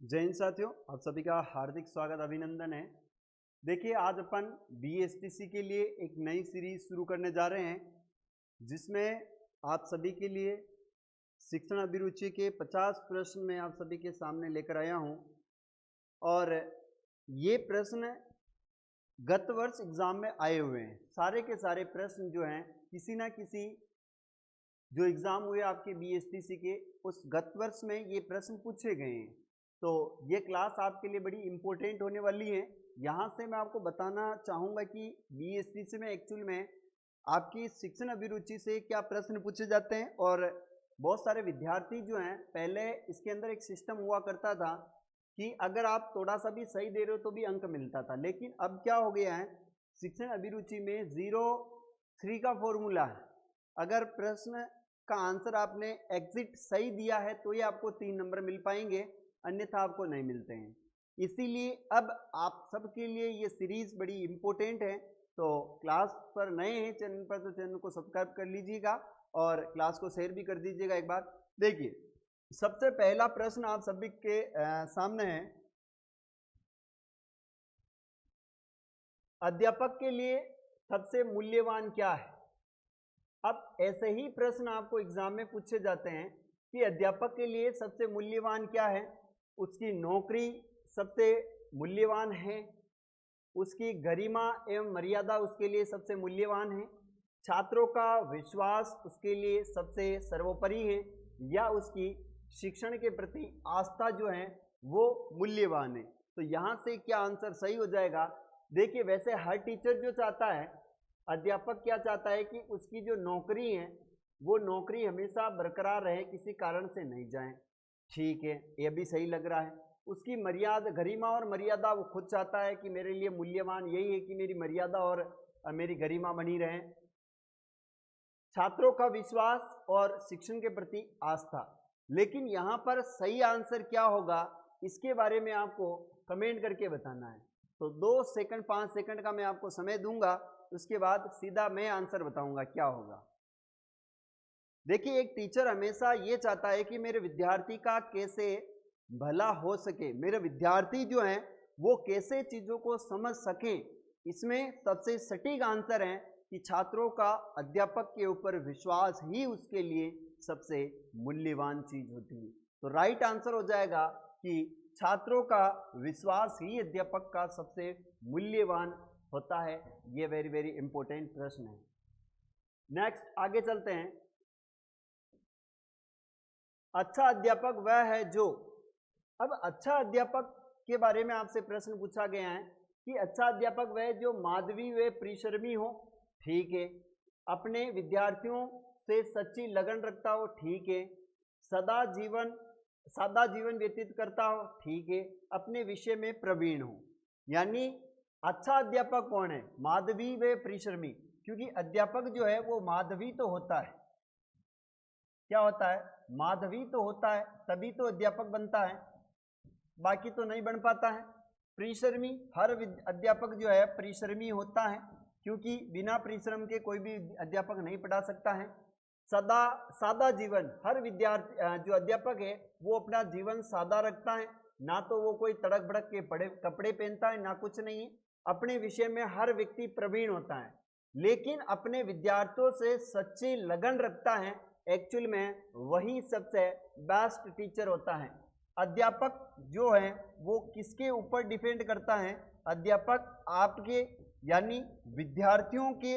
जय हिंद साथियों, आप सभी का हार्दिक स्वागत अभिनंदन है। देखिए, आज अपन बीएसटीसी के लिए एक नई सीरीज शुरू करने जा रहे हैं जिसमें आप सभी के लिए शिक्षण अभिरुचि के 50 प्रश्न मैं आप सभी के सामने लेकर आया हूं। और ये प्रश्न गत वर्ष एग्जाम में आए हुए हैं। सारे के सारे प्रश्न जो हैं किसी ना किसी जो एग्जाम हुए आपके बीएसटीसी के उस गत वर्ष में ये प्रश्न पूछे गए हैं। तो ये क्लास आपके लिए बड़ी इंपॉर्टेंट होने वाली है। यहाँ से मैं आपको बताना चाहूँगा कि बीएसटीसी में एक्चुअल में आपकी शिक्षण अभिरुचि से क्या प्रश्न पूछे जाते हैं। और बहुत सारे विद्यार्थी जो हैं, पहले इसके अंदर एक सिस्टम हुआ करता था कि अगर आप थोड़ा सा भी सही दे रहे हो तो भी अंक मिलता था। लेकिन अब क्या हो गया है, शिक्षण अभिरुचि में 0-3 का फॉर्मूला है। अगर प्रश्न का आंसर आपने एग्जिट सही दिया है तो ये आपको 3 नंबर मिल पाएंगे, अन्यथा आपको नहीं मिलते हैं। इसीलिए अब आप सबके लिए ये सीरीज बड़ी इंपॉर्टेंट है। तो क्लास पर नए हैं चैनल पर तो चैनल को सब्सक्राइब कर लीजिएगा और क्लास को शेयर भी कर दीजिएगा एक बार। देखिए, सबसे पहला प्रश्न आप सभी के सामने है, अध्यापक के लिए सबसे मूल्यवान क्या है। अब ऐसे ही प्रश्न आपको एग्जाम में पूछे जाते हैं कि अध्यापक के लिए सबसे मूल्यवान क्या है। उसकी नौकरी सबसे मूल्यवान है, उसकी गरिमा एवं मर्यादा उसके लिए सबसे मूल्यवान है, छात्रों का विश्वास उसके लिए सबसे सर्वोपरि है, या उसकी शिक्षण के प्रति आस्था जो है वो मूल्यवान है। तो यहाँ से क्या आंसर सही हो जाएगा। देखिए, वैसे हर टीचर जो चाहता है, अध्यापक क्या चाहता है कि उसकी जो नौकरी है वो नौकरी हमेशा बरकरार रहे, किसी कारण से नहीं जाए। ठीक है, ये भी सही लग रहा है। उसकी मर्यादा, गरिमा और मर्यादा, वो खुद चाहता है कि मेरे लिए मूल्यवान यही है कि मेरी मर्यादा और मेरी गरिमा बनी रहे। छात्रों का विश्वास और शिक्षण के प्रति आस्था। लेकिन यहाँ पर सही आंसर क्या होगा इसके बारे में आपको कमेंट करके बताना है। तो 2 सेकंड 5 सेकंड का मैं आपको समय दूंगा, उसके बाद सीधा मैं आंसर बताऊंगा क्या होगा। देखिए, एक टीचर हमेशा ये चाहता है कि मेरे विद्यार्थी का कैसे भला हो सके, मेरे विद्यार्थी जो हैं वो कैसे चीज़ों को समझ सकें। इसमें सबसे सटीक आंसर है कि छात्रों का अध्यापक के ऊपर विश्वास ही उसके लिए सबसे मूल्यवान चीज होती है। तो राइट आंसर हो जाएगा कि छात्रों का विश्वास ही अध्यापक का सबसे मूल्यवान होता है। ये वेरी वेरी इंपॉर्टेंट प्रश्न है। नेक्स्ट आगे चलते हैं। अच्छा अध्यापक वह है जो, अब अच्छा अध्यापक के बारे में आपसे प्रश्न पूछा गया है कि अच्छा अध्यापक वह जो माधवी व परिश्रमी हो। ठीक है। अपने विद्यार्थियों से सच्ची लगन रखता हो। ठीक है। सादा जीवन व्यतीत करता हो। ठीक है। अपने विषय में प्रवीण हो। यानी अच्छा अध्यापक कौन है, माधवी व परिश्रमी। क्योंकि अध्यापक जो है वो माधवी तो होता है, क्या होता है, माधवी तो होता है, तभी तो अध्यापक बनता है, बाकी तो नहीं बन पाता है। परिश्रमी, हर अध्यापक जो है परिश्रमी होता है, क्योंकि बिना परिश्रम के कोई भी अध्यापक नहीं पढ़ा सकता है। सादा जीवन, हर विद्यार्थी जो अध्यापक है वो अपना जीवन सादा रखता है, ना तो वो कोई तड़क भड़क के कपड़े पहनता है, ना कुछ नहीं है। अपने विषय में हर व्यक्ति प्रवीण होता है, लेकिन अपने विद्यार्थियों से सच्ची लगन रखता है। एक्चुअल में वही सबसे बेस्ट टीचर होता है। अध्यापक जो है वो किसके ऊपर डिपेंड करता है, अध्यापक आपके यानी विद्यार्थियों के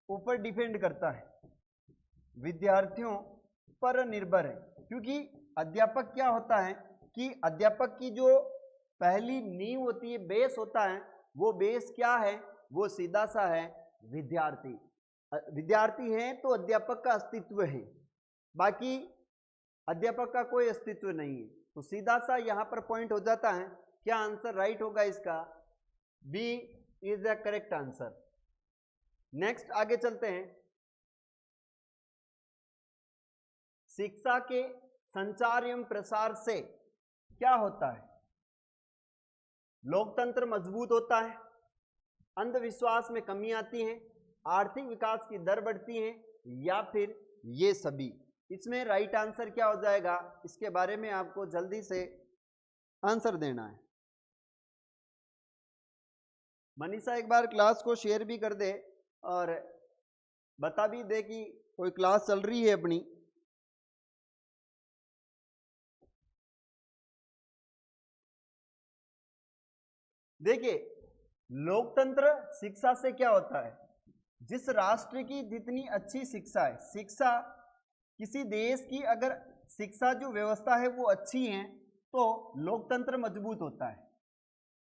ऊपर डिपेंड करता है, विद्यार्थियों पर निर्भर है। क्योंकि अध्यापक क्या होता है कि अध्यापक की जो पहली नींव होती है, बेस होता है, वो बेस क्या है, वो सीधा सा है विद्यार्थी। विद्यार्थी है तो अध्यापक का अस्तित्व है, बाकी अध्यापक का कोई अस्तित्व नहीं है। तो सीधा सा यहां पर पॉइंट हो जाता है। क्या आंसर राइट होगा इसका, B is the correct answer. Next आगे चलते हैं। शिक्षा के संचार एवं प्रसार से क्या होता है, लोकतंत्र मजबूत होता है, अंधविश्वास में कमी आती है, आर्थिक विकास की दर बढ़ती है, या फिर ये सभी। इसमें राइट आंसर क्या हो जाएगा, इसके बारे में आपको जल्दी से आंसर देना है। मनीषा एक बार क्लास को शेयर भी कर दे और बता भी दे कि कोई क्लास चल रही है अपनी। देखिए, लोकतंत्र शिक्षा से क्या होता है, जिस राष्ट्र की जितनी अच्छी शिक्षा है, शिक्षा किसी देश की अगर शिक्षा जो व्यवस्था है वो अच्छी है तो लोकतंत्र मजबूत होता है।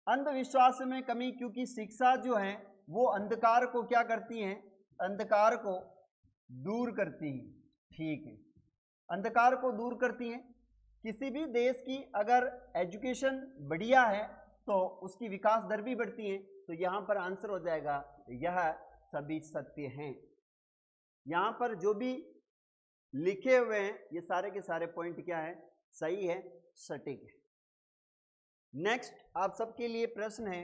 अंधविश्वास में कमी, क्योंकि शिक्षा जो है वो अंधकार को क्या करती है, अंधकार को दूर करती है। ठीक है, अंधकार को दूर करती हैं। किसी भी देश की अगर एजुकेशन बढ़िया है तो उसकी विकास दर भी बढ़ती है। तो यहाँ पर आंसर हो जाएगा यह सभी सत्य हैं। यहाँ पर जो भी लिखे हुए हैं ये सारे के सारे पॉइंट क्या है, सही है, सटीक है। नेक्स्ट आप सबके लिए प्रश्न है,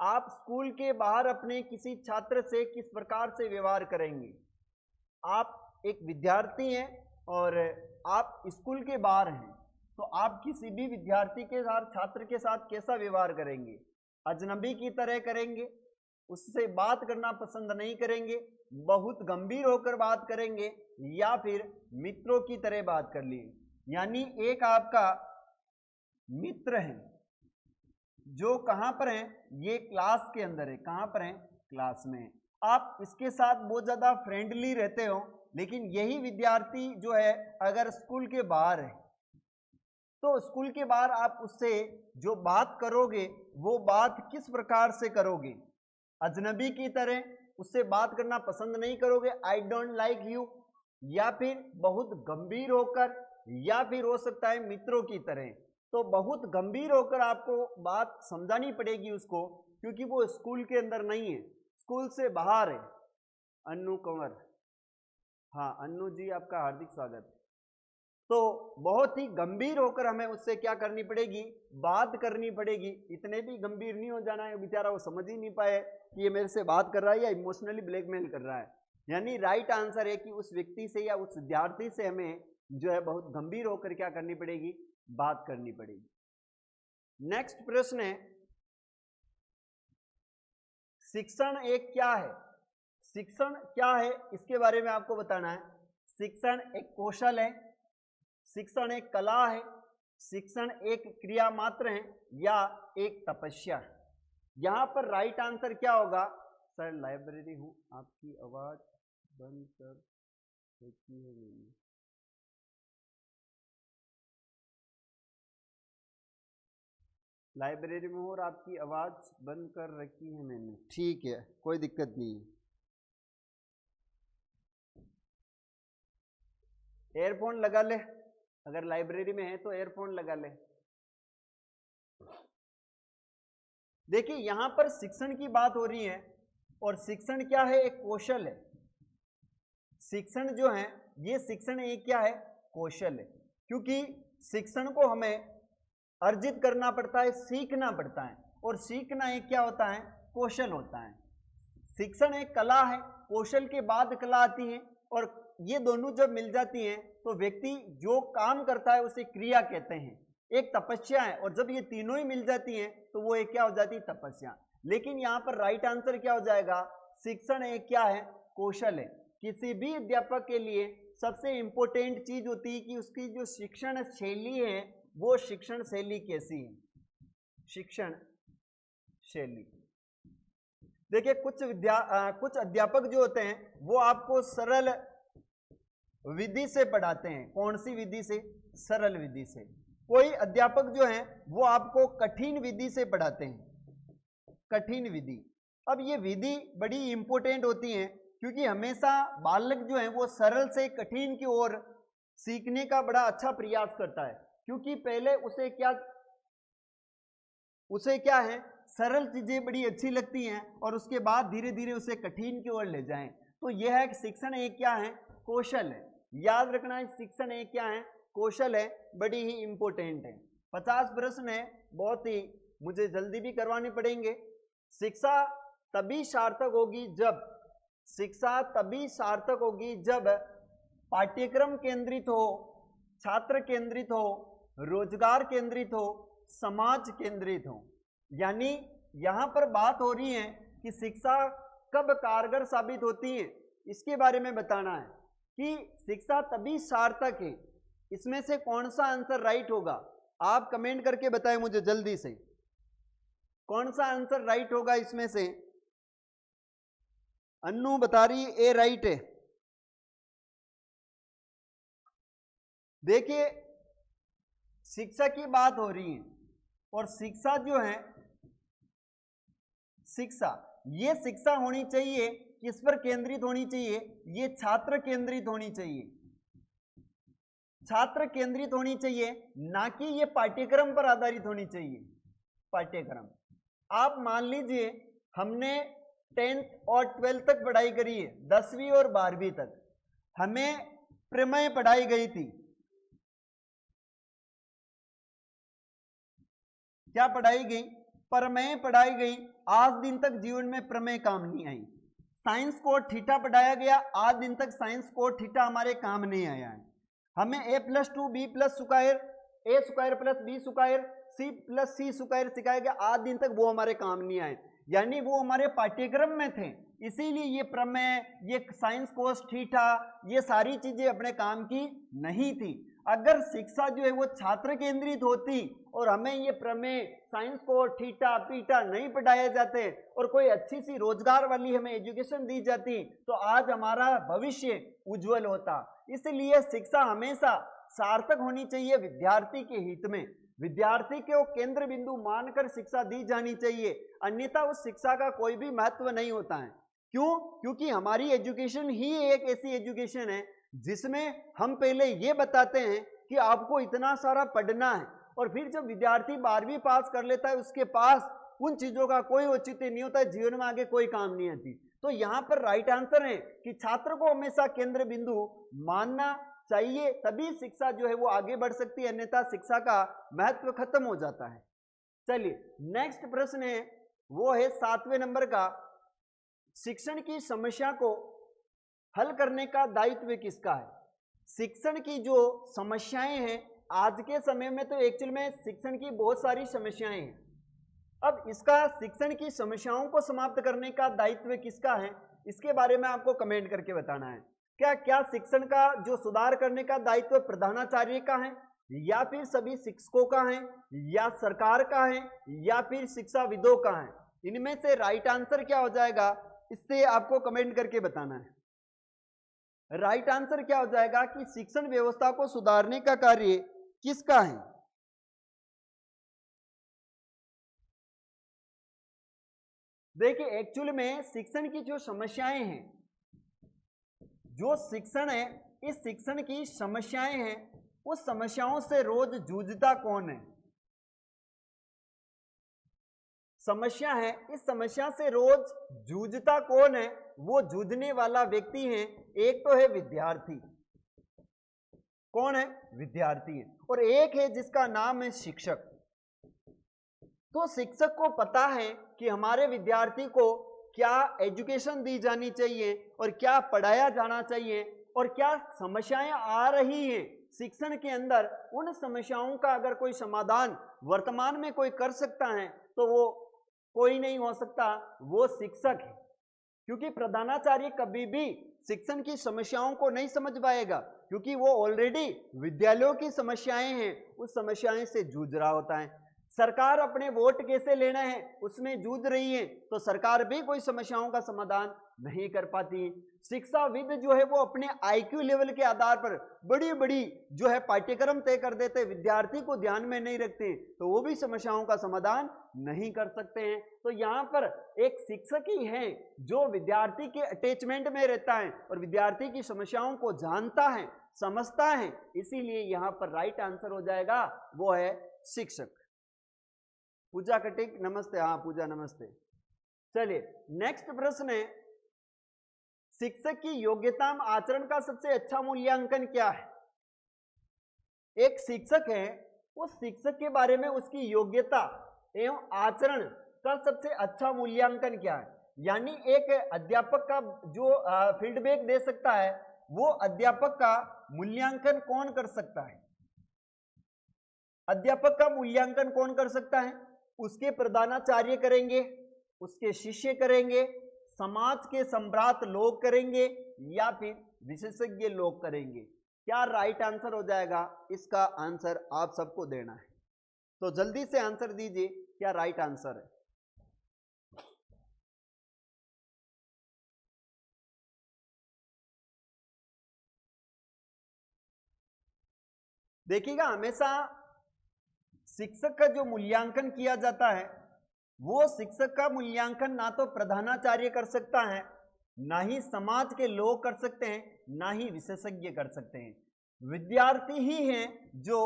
आप स्कूल के बाहर अपने किसी छात्र से किस प्रकार से व्यवहार करेंगे। आप एक विद्यार्थी हैं और आप स्कूल के बाहर हैं तो आप किसी भी विद्यार्थी के साथ, छात्र के साथ कैसा व्यवहार करेंगे। अजनबी की तरह करेंगे, उससे बात करना पसंद नहीं करेंगे, बहुत गंभीर होकर बात करेंगे, या फिर मित्रों की तरह बात कर लिए। यानी एक आपका मित्र है जो कहां पर है, ये क्लास के अंदर है। कहां पर है, क्लास में। आप इसके साथ बहुत ज्यादा फ्रेंडली रहते हो, लेकिन यही विद्यार्थी जो है अगर स्कूल के बाहर है तो स्कूल के बाहर आप उससे जो बात करोगे वो बात किस प्रकार से करोगे। अजनबी की तरह उससे बात करना पसंद नहीं करोगे, आई डोंट लाइक यू, या फिर बहुत गंभीर होकर, या फिर हो सकता है मित्रों की तरह। तो बहुत गंभीर होकर आपको बात समझानी पड़ेगी उसको, क्योंकि वो स्कूल के अंदर नहीं है, स्कूल से बाहर है। अन्नू कंवर, हाँ अन्नू जी आपका हार्दिक स्वागत। तो बहुत ही गंभीर होकर हमें उससे क्या करनी पड़ेगी, बात करनी पड़ेगी। इतने भी गंभीर नहीं हो जाना है बेचारा वो समझ ही नहीं पाए कि ये मेरे से बात कर रहा है या इमोशनली ब्लैकमेल कर रहा है। यानी राइट आंसर है कि उस व्यक्ति से या उस विद्यार्थी से हमें जो है बहुत गंभीर होकर क्या करनी पड़ेगी, बात करनी पड़ेगी। नेक्स्ट प्रश्न है, शिक्षण एक क्या है। शिक्षण क्या है इसके बारे में आपको बताना है। शिक्षण एक कौशल है, शिक्षण एक कला है, शिक्षण एक क्रिया मात्र है, या एक तपस्या है। यहां पर राइट आंसर क्या होगा। सर लाइब्रेरी हूं, आपकी आवाज बंद कर रखी है मैंने। लाइब्रेरी में हूं और आपकी आवाज बंद कर रखी है मैंने। ठीक है, कोई दिक्कत नहीं है। एयरफोन लगा ले, अगर लाइब्रेरी में है तो एयरफोन लगा ले। देखिए यहां पर शिक्षण की बात हो रही है, और शिक्षण क्या है, एक कौशल है। शिक्षण जो है ये शिक्षण एक क्या है, कौशल है। क्योंकि शिक्षण को हमें अर्जित करना पड़ता है, सीखना पड़ता है, और सीखना एक क्या होता है, कौशल होता है। शिक्षण एक कला है, कौशल के बाद कला आती है, और ये दोनों जब मिल जाती हैं तो व्यक्ति जो काम करता है उसे क्रिया कहते हैं, एक तपस्या है। और जब ये तीनों ही मिल जाती हैं तो वो एक क्या हो जाती है, तपस्या। लेकिन यहाँ पर राइट आंसर क्या हो जाएगा, शिक्षण एक क्या है, कौशल है। किसी भी अध्यापक के लिए सबसे इंपॉर्टेंट चीज होती है कि उसकी जो शिक्षण शैली है वो शिक्षण शैली कैसी है, शिक्षण शैली। देखिए कुछ अध्यापक जो होते हैं वो आपको सरल विधि से पढ़ाते हैं। कौन सी विधि से, सरल विधि से। कोई अध्यापक जो है वो आपको कठिन विधि से पढ़ाते हैं, कठिन विधि। अब ये विधि बड़ी इंपॉर्टेंट होती है, क्योंकि हमेशा बालक जो है वो सरल से कठिन की ओर सीखने का बड़ा अच्छा प्रयास करता है। क्योंकि पहले उसे क्या है, सरल चीजें बड़ी अच्छी लगती हैं, और उसके बाद धीरे धीरे उसे कठिन की ओर ले जाएं। तो यह है कि शिक्षण एक क्या है, कौशल है। याद रखना है, शिक्षण एक क्या है, कौशल है, बड़ी ही इंपॉर्टेंट है। 50 प्रश्न है, बहुत ही मुझे जल्दी भी करवाने पड़ेंगे। शिक्षा तभी सार्थक होगी जब, शिक्षा तभी सार्थक होगी जब पाठ्यक्रम केंद्रित हो, छात्र केंद्रित हो, रोजगार केंद्रित हो, समाज केंद्रित हो। यानी यहां पर बात हो रही है कि शिक्षा कब कारगर साबित होती है, इसके बारे में बताना है कि शिक्षा तभी सार्थक है। इसमें से कौन सा आंसर राइट होगा, आप कमेंट करके बताएं मुझे जल्दी से, कौन सा आंसर राइट होगा इसमें से। अन्नू बता रही है ए राइट है। देखिए शिक्षा की बात हो रही है और शिक्षा जो है, शिक्षा, ये शिक्षा होनी चाहिए किस पर केंद्रित होनी चाहिए, ये छात्र केंद्रित होनी चाहिए, छात्र केंद्रित होनी चाहिए, ना कि ये पाठ्यक्रम पर आधारित होनी चाहिए। पाठ्यक्रम, आप मान लीजिए हमने 10th और 12th तक पढ़ाई करी है, 10वीं और 12वीं तक हमें प्रमेय पढ़ाई गई थी। क्या पढ़ाई गई, प्रमेय पढ़ाई गई। आज दिन तक जीवन में प्रमेय काम नहीं आई। साइंस कोड थीटा पढ़ाया गया, आज दिन तक साइंस कोड थीटा हमारे काम नहीं आया है। हमें a+2 b+स्क्वायर a square plus b square c+c square सिखाया गया, आज दिन तक वो हमारे काम नहीं आए, यानी वो हमारे पाठ्यक्रम में थे। इसीलिए ये प्रमेय, ये साइंस कोस थीटा, ये सारी चीजें अपने काम की नहीं थी। अगर शिक्षा जो है वो छात्र केंद्रित होती और हमें ये प्रमेय, साइंस कोड थीटा पीटा नहीं पढ़ाए जाते और कोई अच्छी सी रोजगार वाली हमें एजुकेशन दी जाती, तो आज हमारा भविष्य उज्जवल होता। इसलिए शिक्षा हमेशा सार्थक होनी चाहिए विद्यार्थी के हित में। विद्यार्थी को केंद्र बिंदु मानकर शिक्षा दी जानी चाहिए, अन्यथा उस शिक्षा का कोई भी महत्व नहीं होता है। क्यों? क्योंकि हमारी एजुकेशन ही एक ऐसी एजुकेशन है जिसमें हम पहले ये बताते हैं कि आपको इतना सारा पढ़ना है, और फिर जब विद्यार्थी 12वीं पास कर लेता है उसके पास उन चीजों का कोई औचित्य नहीं होता है, जीवन में आगे कोई काम नहीं आती। तो यहाँ पर राइट आंसर है कि छात्र को हमेशा केंद्र बिंदु मानना चाहिए, तभी शिक्षा जो है वो आगे बढ़ सकती है, अन्यथा शिक्षा का महत्व खत्म हो जाता है। चलिए नेक्स्ट प्रश्न है, वो है 7वें नंबर का, शिक्षण की समस्या को हल करने का दायित्व किसका है। शिक्षण की जो समस्याएं हैं आज के समय में, तो एक्चुअल में शिक्षण की बहुत सारी समस्याएं हैं। अब इसका शिक्षण की समस्याओं को समाप्त करने का दायित्व किसका है, इसके बारे में आपको कमेंट करके बताना है। क्या शिक्षण का जो सुधार करने का दायित्व प्रधानाचार्य का है, या फिर सभी शिक्षकों का है, या सरकार का है, या फिर शिक्षाविदों का है? इनमें से राइट आंसर क्या हो जाएगा, इससे आपको कमेंट करके बताना है। राइट आंसर क्या हो जाएगा कि शिक्षण व्यवस्था को सुधारने का कार्य किसका है? देखिए एक्चुअल में शिक्षण की जो समस्याएं हैं, जो शिक्षण है, इस शिक्षण की समस्याएं हैं, उस समस्याओं से रोज जूझता कौन है? समस्या है, इस समस्या से रोज जूझता कौन है? वो जूझने वाला व्यक्ति है, एक तो है विद्यार्थी। कौन है? विद्यार्थी है। और एक है जिसका नाम है शिक्षक। तो शिक्षक को पता है कि हमारे विद्यार्थी को क्या एजुकेशन दी जानी चाहिए और क्या पढ़ाया जाना चाहिए और क्या समस्याएं आ रही हैं शिक्षण के अंदर। उन समस्याओं का अगर कोई समाधान वर्तमान में कोई कर सकता है तो वो कोई नहीं हो सकता, वो शिक्षक है। क्योंकि प्रधानाचार्य कभी भी शिक्षण की समस्याओं को नहीं समझ पाएगा, क्योंकि वो ऑलरेडी विद्यालयों की समस्याएं हैं, उस समस्याएं से जूझ रहा होता है। सरकार अपने वोट कैसे लेना है उसमें जूझ रही है, तो सरकार भी कोई समस्याओं का समाधान नहीं कर पाती। शिक्षाविद जो है वो अपने आईक्यू लेवल के आधार पर बड़ी बड़ी जो है पाठ्यक्रम तय कर देते, विद्यार्थी को ध्यान में नहीं रखते, तो वो भी समस्याओं का समाधान नहीं कर सकते हैं। तो यहाँ पर एक शिक्षक ही है जो विद्यार्थी के अटैचमेंट में रहता है और विद्यार्थी की समस्याओं को जानता है, समझता है, इसीलिए यहाँ पर राइट आंसर हो जाएगा वो है शिक्षक। पूजा कटिक नमस्ते। हाँ पूजा नमस्ते। चलिए नेक्स्ट प्रश्न है, शिक्षक की योग्यता में आचरण का सबसे अच्छा मूल्यांकन क्या है? एक शिक्षक है, उस शिक्षक के बारे में उसकी योग्यता एवं आचरण का सबसे अच्छा मूल्यांकन क्या है? यानी एक अध्यापक का जो फीडबैक दे सकता है, वो अध्यापक का मूल्यांकन कौन कर सकता है? अध्यापक का मूल्यांकन कौन कर सकता है? उसके प्रधानाचार्य करेंगे, उसके शिष्य करेंगे, समाज के सम्राट लोग करेंगे, या फिर विशेषज्ञ लोग करेंगे। क्या राइट आंसर हो जाएगा? इसका आंसर आप सबको देना है, तो जल्दी से आंसर दीजिए, क्या राइट आंसर है? देखिएगा, हमेशा शिक्षक का जो मूल्यांकन किया जाता है, वो शिक्षक का मूल्यांकन ना तो प्रधानाचार्य कर सकता है, ना ही समाज के लोग कर सकते हैं, ना ही विशेषज्ञ कर सकते हैं। विद्यार्थी ही हैं जो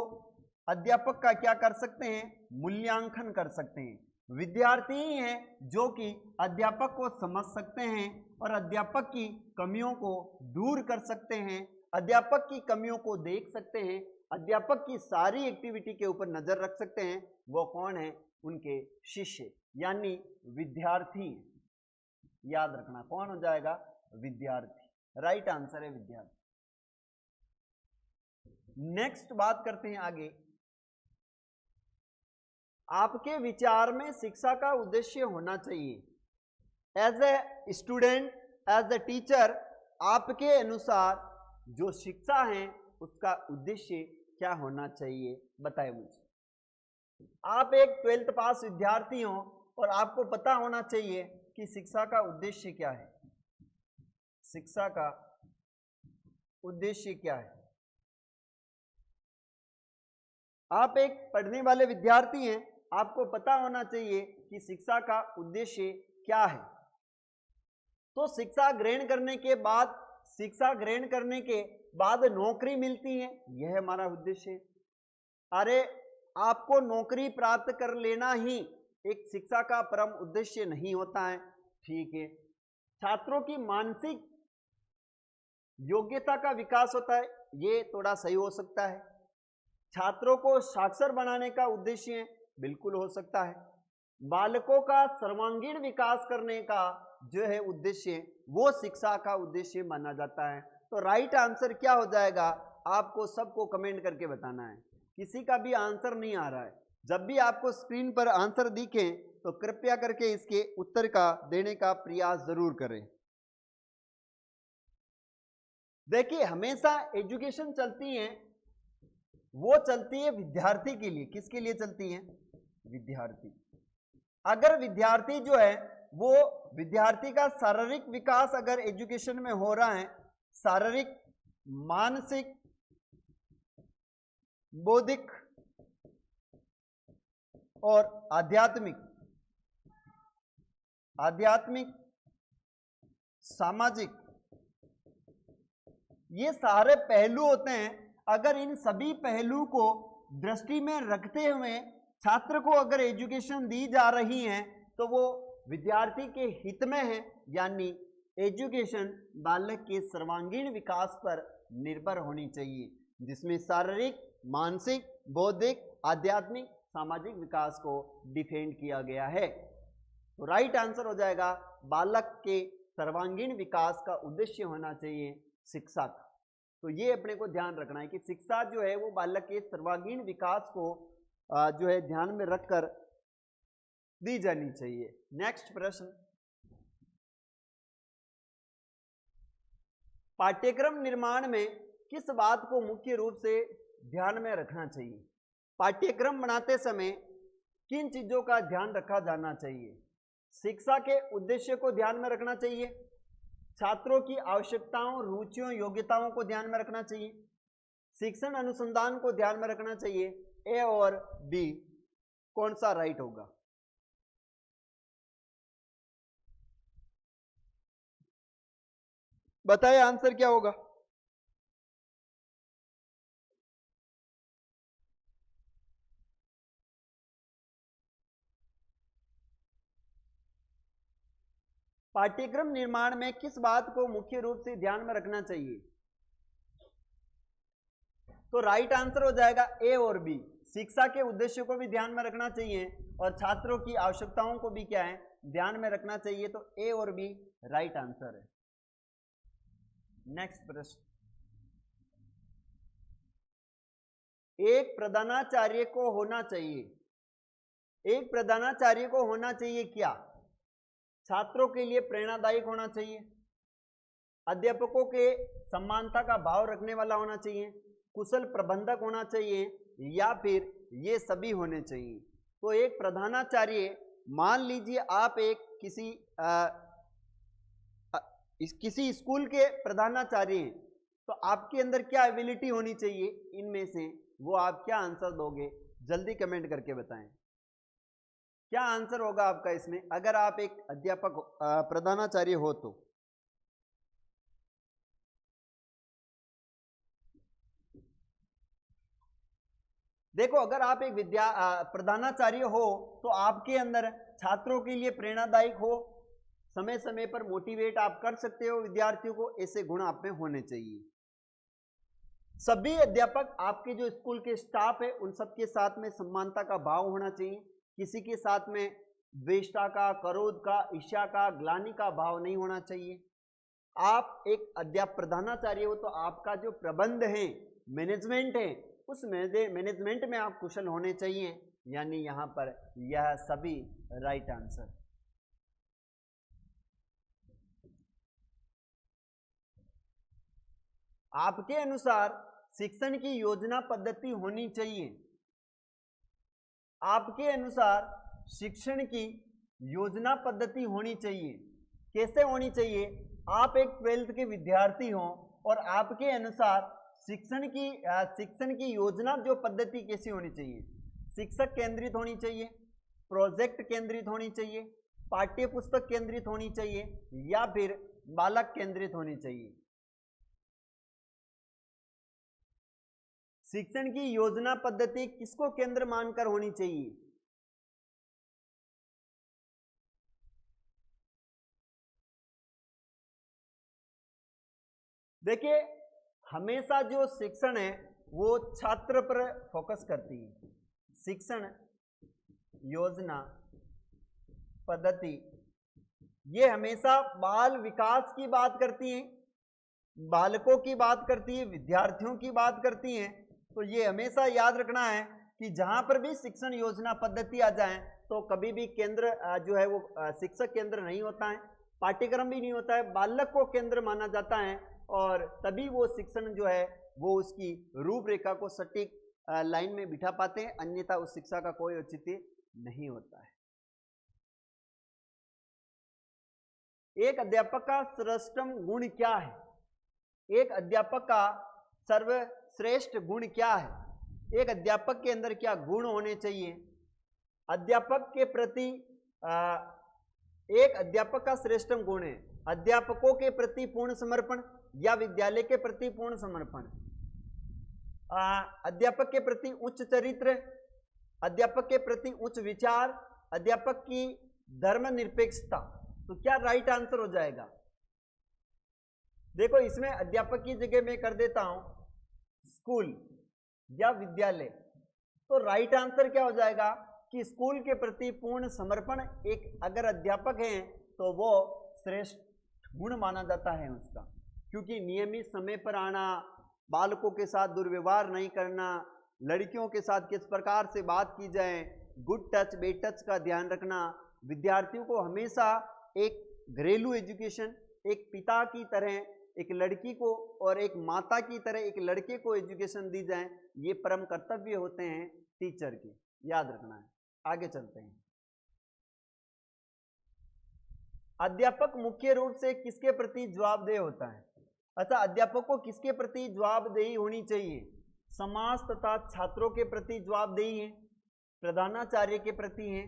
अध्यापक का क्या कर सकते हैं? मूल्यांकन कर सकते हैं। विद्यार्थी ही हैं जो कि अध्यापक को समझ सकते हैं और अध्यापक की कमियों को दूर कर सकते हैं, अध्यापक की कमियों को देख सकते हैं, अध्यापक की सारी एक्टिविटी के ऊपर नजर रख सकते हैं। वो कौन है? उनके शिष्य, यानी विद्यार्थी। याद रखना, कौन हो जाएगा? विद्यार्थी। राइट आंसर है विद्यार्थी। नेक्स्ट बात करते हैं आगे। आपके विचार में शिक्षा का उद्देश्य होना चाहिए। As a student, as a teacher, आपके अनुसार जो शिक्षा है उसका उद्देश्य क्या होना चाहिए? बताएं मुझे। आप एक 12th पास विद्यार्थी हो और आपको पता होना चाहिए कि शिक्षा का उद्देश्य क्या है। शिक्षा का उद्देश्य क्या है? आप एक पढ़ने वाले विद्यार्थी हैं, आपको पता होना चाहिए कि शिक्षा का उद्देश्य क्या है। तो शिक्षा ग्रहण करने के बाद नौकरी मिलती है, यह हमारा उद्देश्य है। अरे, आपको नौकरी प्राप्त कर लेना ही एक शिक्षा का परम उद्देश्य नहीं होता है, ठीक है। छात्रों की मानसिक योग्यता का विकास होता है, ये थोड़ा सही हो सकता है। छात्रों को साक्षर बनाने का उद्देश्य बिल्कुल हो सकता है। बालकों का सर्वांगीण विकास करने का जो है उद्देश्य, वो शिक्षा का उद्देश्य माना जाता है। तो राइट आंसर क्या हो जाएगा? आपको सबको कमेंट करके बताना है, किसी का भी आंसर नहीं आ रहा है। जब भी आपको स्क्रीन पर आंसर दिखे तो कृपया करके इसके उत्तर का देने का प्रयास जरूर करें। देखिए, हमेशा एजुकेशन चलती है, वो चलती है विद्यार्थी के लिए। किसके लिए चलती है? विद्यार्थी। अगर विद्यार्थी जो है वो विद्यार्थी का शारीरिक विकास अगर एजुकेशन में हो रहा है, शारीरिक, मानसिक, बौद्धिक और आध्यात्मिक, सामाजिक, ये सारे पहलू होते हैं। अगर इन सभी पहलू को दृष्टि में रखते हुए छात्र को अगर एजुकेशन दी जा रही है तो वो विद्यार्थी के हित में है, यानी एजुकेशन बालक के सर्वांगीण विकास पर निर्भर होनी चाहिए, जिसमें शारीरिक, मानसिक, बौद्धिक, आध्यात्मिक, सामाजिक विकास को डिफेंड किया गया है। तो राइट आंसर हो जाएगा बालक के सर्वांगीण विकास का उद्देश्य होना चाहिए शिक्षा का। तो ये अपने को ध्यान रखना है कि शिक्षा जो है वो बालक के सर्वांगीण विकास को जो है ध्यान में रखकर दी जानी चाहिए। नेक्स्ट प्रश्न, पाठ्यक्रम निर्माण में किस बात को मुख्य रूप से ध्यान में रखना चाहिए? पाठ्यक्रम बनाते समय किन चीजों का ध्यान रखा जाना चाहिए? शिक्षा के उद्देश्य को ध्यान में रखना चाहिए, छात्रों की आवश्यकताओं, रुचियों, योग्यताओं को ध्यान में रखना चाहिए, शिक्षण अनुसंधान को ध्यान में रखना चाहिए। ए और बी, कौन सा राइट होगा? बताइए आंसर क्या होगा? पाठ्यक्रम निर्माण में किस बात को मुख्य रूप से ध्यान में रखना चाहिए? तो राइट आंसर हो जाएगा ए और बी। शिक्षा के उद्देश्य को भी ध्यान में रखना चाहिए और छात्रों की आवश्यकताओं को भी क्या है? ध्यान में रखना चाहिए। तो ए और बी राइट आंसर है। नेक्स्ट प्रश्न, एक प्रधानाचार्य को होना चाहिए, एक प्रधानाचार्य को होना चाहिए क्या? छात्रों के लिए प्रेरणादायक होना चाहिए, अध्यापकों के समानता का भाव रखने वाला होना चाहिए, कुशल प्रबंधक होना चाहिए, या फिर ये सभी होने चाहिए। तो एक प्रधानाचार्य, मान लीजिए आप एक किसी स्कूल के प्रधानाचार्य हैं, तो आपके अंदर क्या एबिलिटी होनी चाहिए इनमें से, वो आप क्या आंसर दोगे? जल्दी कमेंट करके बताएं क्या आंसर होगा आपका इसमें, अगर आप एक अध्यापक प्रधानाचार्य हो तो। देखो, अगर आप एक प्रधानाचार्य हो तो आपके अंदर छात्रों के लिए प्रेरणादायक हो, समय समय पर मोटिवेट आप कर सकते हो विद्यार्थियों को, ऐसे गुण आप में होने चाहिए। सभी अध्यापक, आपके जो स्कूल के स्टाफ है, उन सबके साथ में समानता का भाव होना चाहिए, किसी के साथ में द्वेषता का, क्रोध का, ईर्ष्या का, ग्लानि का भाव नहीं होना चाहिए। आप एक प्रधानाचार्य हो तो आपका जो प्रबंध है, मैनेजमेंट है, उस मैनेजमेंट में आप कुशल होने चाहिए, यानी यहां पर यह सभी राइट आंसर। आपके अनुसार शिक्षण की योजना पद्धति होनी चाहिए, आपके अनुसार शिक्षण की योजना पद्धति होनी चाहिए, कैसे होनी चाहिए? आप एक 12th के विद्यार्थी हो और आपके अनुसार शिक्षण की योजना जो पद्धति कैसी होनी चाहिए? शिक्षक केंद्रित होनी चाहिए, प्रोजेक्ट केंद्रित होनी चाहिए, पाठ्य पुस्तक केंद्रित होनी चाहिए, या फिर बालक केंद्रित होनी चाहिए? शिक्षण की योजना पद्धति किसको केंद्र मानकर होनी चाहिए? देखिए, हमेशा जो शिक्षण है वो छात्र पर फोकस करती है। शिक्षण योजना पद्धति ये हमेशा बाल विकास की बात करती है, बालकों की बात करती है, विद्यार्थियों की बात करती है। तो ये हमेशा याद रखना है कि जहां पर भी शिक्षण योजना पद्धति आ जाए तो कभी भी केंद्र जो है वो शिक्षक केंद्र नहीं होता है, पाठ्यक्रम भी नहीं होता है, बालक को केंद्र माना जाता है, और तभी वो शिक्षण जो है वो उसकी रूपरेखा को सटीक लाइन में बिठा पाते हैं, अन्यथा उस शिक्षा का कोई औचित्य नहीं होता है। एक अध्यापक का सर्वोत्तम गुण क्या है? एक अध्यापक का सर्वश्रेष्ठ गुण क्या है? एक अध्यापक के अंदर क्या गुण होने चाहिए? अध्यापक के प्रति एक अध्यापक का श्रेष्ठ गुण है अध्यापकों के प्रति पूर्ण समर्पण या विद्यालय के प्रति पूर्ण समर्पण, अध्यापक के प्रति उच्च चरित्र, अध्यापक के प्रति उच्च विचार, अध्यापक की धर्मनिरपेक्षता। तो क्या राइट आंसर हो जाएगा? देखो, इसमें अध्यापक की जगह मैं कर देता हूं स्कूल या विद्यालय, तो राइट आंसर क्या हो जाएगा कि स्कूल के प्रति पूर्ण समर्पण एक अगर अध्यापक है तो वो श्रेष्ठ गुण माना जाता है उसका, क्योंकि नियमित समय पर आना, बालकों के साथ दुर्व्यवहार नहीं करना, लड़कियों के साथ किस प्रकार से बात की जाए, गुड टच बेड टच का ध्यान रखना, विद्यार्थियों को हमेशा एक घरेलू एजुकेशन, एक पिता की तरह एक लड़की को और एक माता की तरह एक लड़के को एजुकेशन दी जाए, ये परम कर्तव्य होते हैं टीचर के, याद रखना है। आगे चलते हैं। अध्यापक मुख्य रूप से किसके प्रति जवाबदेह होता है? अच्छा, अध्यापक को किसके प्रति जवाबदेही होनी चाहिए? समाज तथा छात्रों के प्रति जवाबदेही है, प्रधानाचार्य के प्रति है,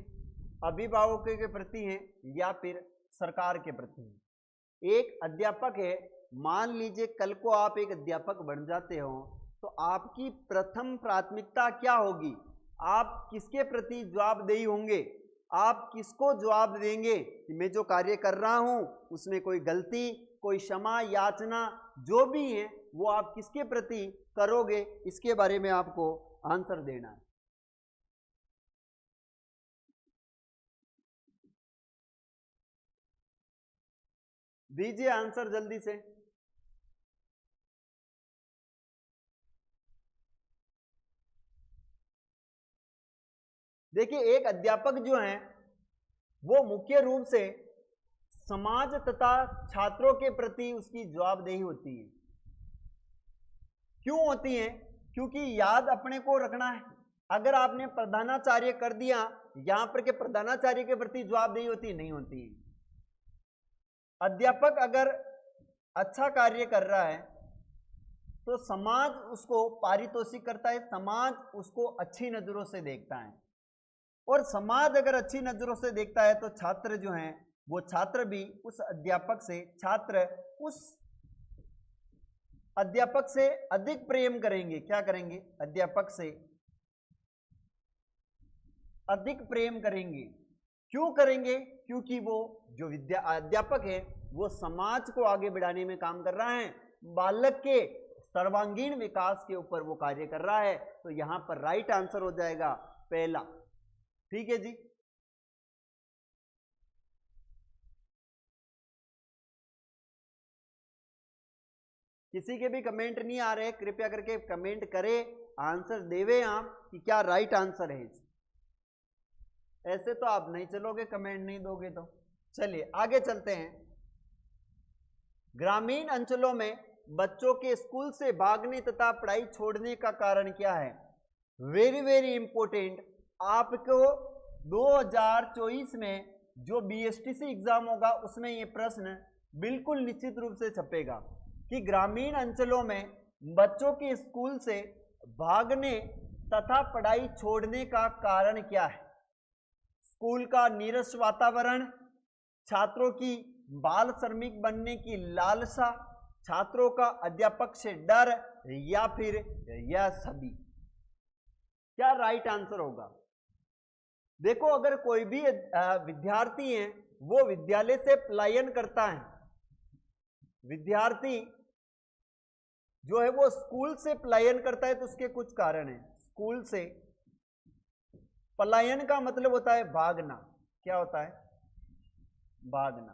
अभिभावकों के प्रति है, या फिर सरकार के प्रति है? एक अध्यापक है, मान लीजिए कल को आप एक अध्यापक बन जाते हो तो आपकी प्रथम प्राथमिकता क्या होगी? आप किसके प्रति जवाबदेही होंगे? आप किसको जवाब देंगे कि मैं जो कार्य कर रहा हूं उसमें कोई गलती, कोई क्षमा याचना जो भी है वो आप किसके प्रति करोगे? इसके बारे में आपको आंसर देना है। दीजिए आंसर जल्दी से। देखिए एक अध्यापक जो है वो मुख्य रूप से समाज तथा छात्रों के प्रति उसकी जवाबदेही होती है। क्यों होती है? क्योंकि याद अपने को रखना है। अगर आपने प्रधानाचार्य कर दिया, यहां पर के प्रधानाचार्य के प्रति जवाबदेही होती नहीं होती। अध्यापक अगर अच्छा कार्य कर रहा है तो समाज उसको पारितोषिक करता है, समाज उसको अच्छी नजरों से देखता है, और समाज अगर अच्छी नजरों से देखता है तो छात्र जो हैं वो छात्र भी उस अध्यापक से, छात्र उस अध्यापक से अधिक प्रेम करेंगे। क्या करेंगे? अध्यापक से अधिक प्रेम करेंगे। क्यों करेंगे? क्योंकि वो जो अध्यापक है वो समाज को आगे बढ़ाने में काम कर रहा है, बालक के सर्वांगीण विकास के ऊपर वो कार्य कर रहा है। तो यहां पर राइट आंसर हो जाएगा पहला। ठीक है जी। किसी के भी कमेंट नहीं आ रहे, कृपया करके कमेंट करें, आंसर देवे आप कि क्या राइट आंसर है। ऐसे तो आप नहीं चलोगे, कमेंट नहीं दोगे तो। चलिए आगे चलते हैं। ग्रामीण अंचलों में बच्चों के स्कूल से भागने तथा पढ़ाई छोड़ने का कारण क्या है? Very very important. आपको 2024 में जो बीएसटीसी एग्जाम होगा उसमें ये प्रश्न बिल्कुल निश्चित रूप से छपेगा कि ग्रामीण अंचलों में बच्चों के स्कूल से भागने तथा पढ़ाई छोड़ने का कारण क्या है? स्कूल का नीरस वातावरण, छात्रों की बाल श्रमिक बनने की लालसा, छात्रों का अध्यापक से डर, या फिर यह सभी। क्या राइट आंसर होगा? देखो अगर कोई भी विद्यार्थी है वो विद्यालय से पलायन करता है, विद्यार्थी जो है वो स्कूल से पलायन करता है तो उसके कुछ कारण हैं। स्कूल से पलायन का मतलब होता है भागना। क्या होता है? भागना।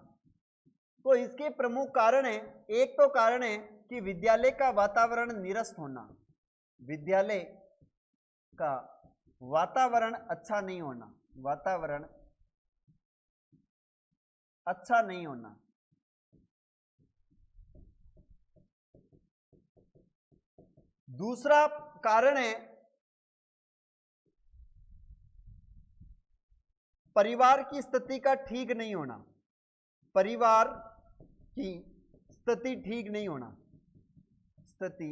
तो इसके प्रमुख कारण है, एक तो कारण है कि विद्यालय का वातावरण निरस्त होना, विद्यालय का वातावरण अच्छा नहीं होना, वातावरण अच्छा नहीं होना। दूसरा कारण है परिवार की स्थिति का ठीक नहीं होना, परिवार की स्थिति ठीक नहीं होना, स्थिति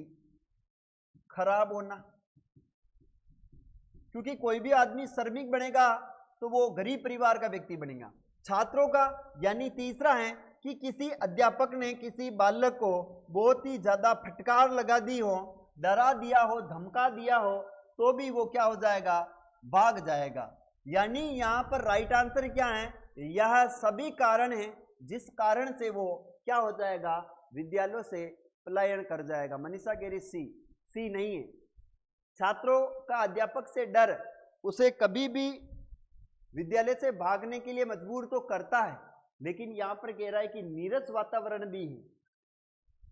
खराब होना। क्योंकि कोई भी आदमी श्रमिक बनेगा तो वो गरीब परिवार का व्यक्ति बनेगा। छात्रों का यानी तीसरा है कि किसी अध्यापक ने किसी बालक को बहुत ही ज्यादा फटकार लगा दी हो, डरा दिया हो, धमका दिया हो, तो भी वो क्या हो जाएगा? भाग जाएगा। यानी यहां पर राइट आंसर क्या है? यह सभी कारण है जिस कारण से वो क्या हो जाएगा? विद्यालयों से पलायन कर जाएगा। मनीषा कह रही सी, सी नहीं है। छात्रों का अध्यापक से डर उसे कभी भी विद्यालय से भागने के लिए मजबूर तो करता है, लेकिन यहां पर कह रहा है कि नीरस वातावरण भी है।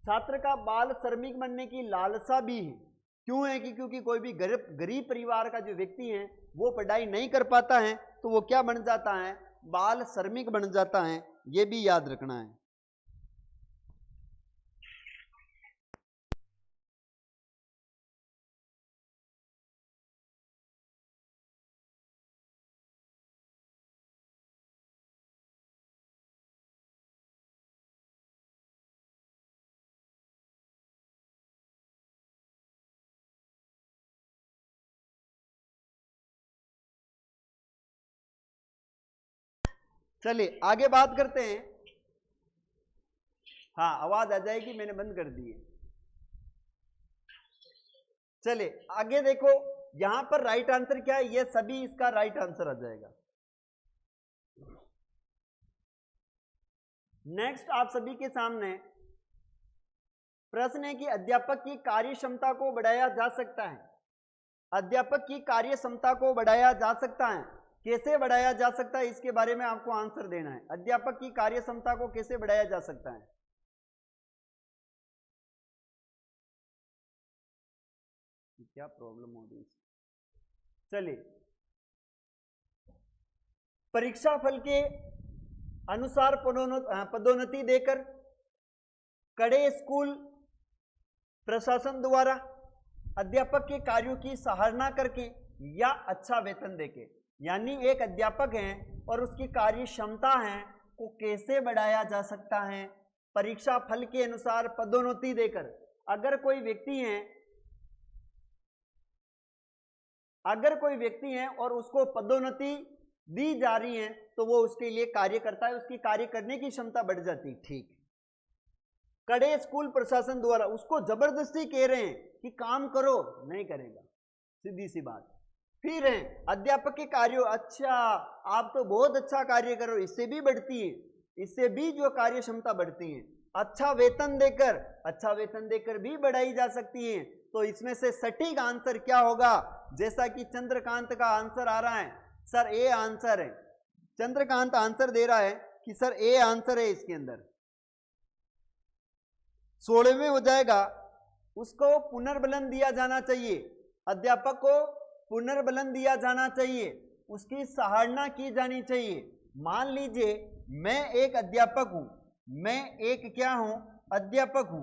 छात्र का बाल श्रमिक बनने की लालसा भी है। क्यों है? कि क्योंकि कोई भी गरीब परिवार का जो व्यक्ति है वो पढ़ाई नहीं कर पाता है तो वो क्या बन जाता है? बाल श्रमिक बन जाता है। ये भी याद रखना है। चलिए आगे बात करते हैं। हाँ आवाज आ जाएगी, मैंने बंद कर दी है। चलिए आगे देखो, यहां पर राइट आंसर क्या है? ये सभी इसका राइट आंसर आ जाएगा। नेक्स्ट आप सभी के सामने प्रश्न है कि अध्यापक की कार्य क्षमता को बढ़ाया जा सकता है। अध्यापक की कार्य क्षमता को बढ़ाया जा सकता है, कैसे बढ़ाया जा सकता है इसके बारे में आपको आंसर देना है। अध्यापक की कार्य क्षमता को कैसे बढ़ाया जा सकता है? क्या प्रॉब्लम हो रही है? चलिए परीक्षा फल के अनुसार पदोन्नति देकर, कड़े स्कूल प्रशासन द्वारा अध्यापक के कार्यों की सराहना करके या अच्छा वेतन देके। यानी एक अध्यापक है और उसकी कार्य क्षमता है को कैसे बढ़ाया जा सकता है? परीक्षा फल के अनुसार पदोन्नति देकर। अगर कोई व्यक्ति है और उसको पदोन्नति दी जा रही है तो वो उसके लिए कार्य करता है, उसकी कार्य करने की क्षमता बढ़ जाती है। ठीक। कड़े स्कूल प्रशासन द्वारा उसको जबरदस्ती कह रहे हैं कि काम करो, नहीं करेगा, सीधी सी बात। फिर है अध्यापक के कार्यों, अच्छा आप तो बहुत अच्छा कार्य करो, इससे भी बढ़ती है, इससे भी जो कार्य क्षमता बढ़ती है। अच्छा वेतन देकर भी बढ़ाई जा सकती है। तो इसमें से सटीक आंसर क्या होगा? जैसा कि चंद्रकांत का आंसर आ रहा है, सर ए आंसर है। चंद्रकांत आंसर दे रहा है कि सर ए आंसर है इसके अंदर। 16वें हो जाएगा, उसको पुनर्बलन दिया जाना चाहिए, अध्यापक को पुनर्बलन दिया जाना चाहिए, उसकी सराहना की जानी चाहिए। मान लीजिए मैं एक अध्यापक हूं, मैं एक क्या हूं? अध्यापक हूं,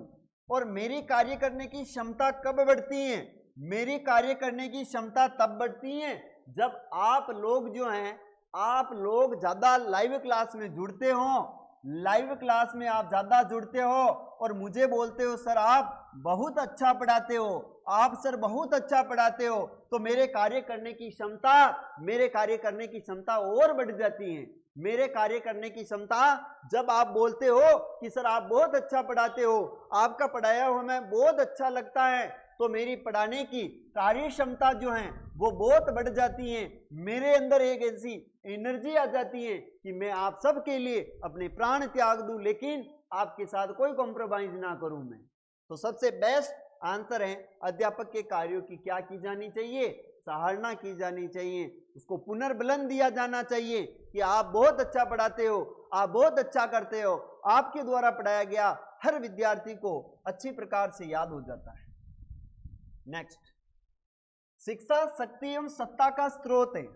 और मेरी कार्य करने की क्षमता कब बढ़ती है? मेरी कार्य करने की क्षमता तब बढ़ती है जब आप लोग जो हैं, आप लोग ज्यादा लाइव क्लास में जुड़ते हो, लाइव क्लास में आप ज्यादा जुड़ते हो और मुझे बोलते हो सर आप बहुत अच्छा पढ़ाते हो, आप सर बहुत अच्छा पढ़ाते हो, तो मेरे कार्य करने की क्षमता और बढ़ जाती है। मेरे कार्य करने की क्षमता, जब आप बोलते हो कि सर आप बहुत अच्छा पढ़ाते हो, आपका पढ़ाया हुआ हमें बहुत अच्छा लगता है, तो मेरी पढ़ाने की कार्य क्षमता जो है वो बहुत बढ़ जाती है। मेरे अंदर एक ऐसी एनर्जी आ जाती है कि मैं आप सबके लिए अपने प्राण त्याग दूं, लेकिन आपके साथ कोई कॉम्प्रोमाइज ना करूं मैं। तो सबसे बेस्ट आंसर है अध्यापक के कार्यों की क्या की जानी चाहिए? सराहना की जानी चाहिए, उसको पुनर्बलन दिया जाना चाहिए कि आप बहुत अच्छा पढ़ाते हो, आप बहुत अच्छा करते हो, आपके द्वारा पढ़ाया गया हर विद्यार्थी को अच्छी प्रकार से याद हो जाता है। नेक्स्ट, शिक्षा शक्ति एवं सत्ता का स्रोत है।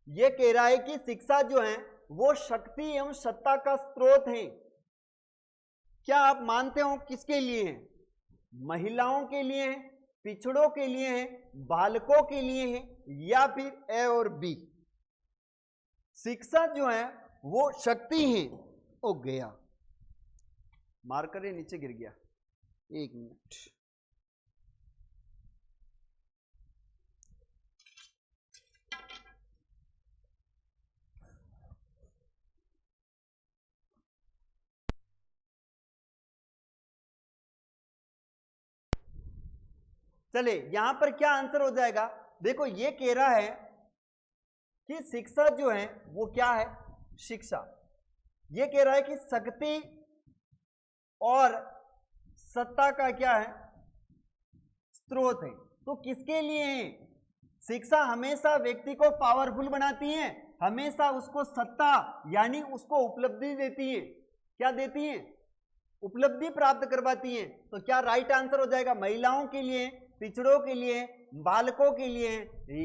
यह कह रहा है कि शिक्षा जो है वो शक्ति एवं सत्ता का स्रोत है। क्या आप मानते हो किसके लिए है? महिलाओं के लिए है, पिछड़ों के लिए है, बालकों के लिए है, या फिर ए और बी? शिक्षा जो है वो शक्ति है। ओ गया, मार्कर नीचे गिर गया, 1 मिनट। चले, यहां पर क्या आंसर हो जाएगा? देखो ये कह रहा है कि शिक्षा जो है वो क्या है? शिक्षा। ये कह रहा है कि शक्ति और सत्ता का क्या है? स्रोत है। तो किसके लिए है? शिक्षा हमेशा व्यक्ति को पावरफुल बनाती है, हमेशा उसको सत्ता यानी उसको उपलब्धि देती है। क्या देती है? उपलब्धि प्राप्त करवाती है। तो क्या राइट आंसर हो जाएगा महिलाओं के लिए, पिछड़ों के लिए, बालकों के लिए,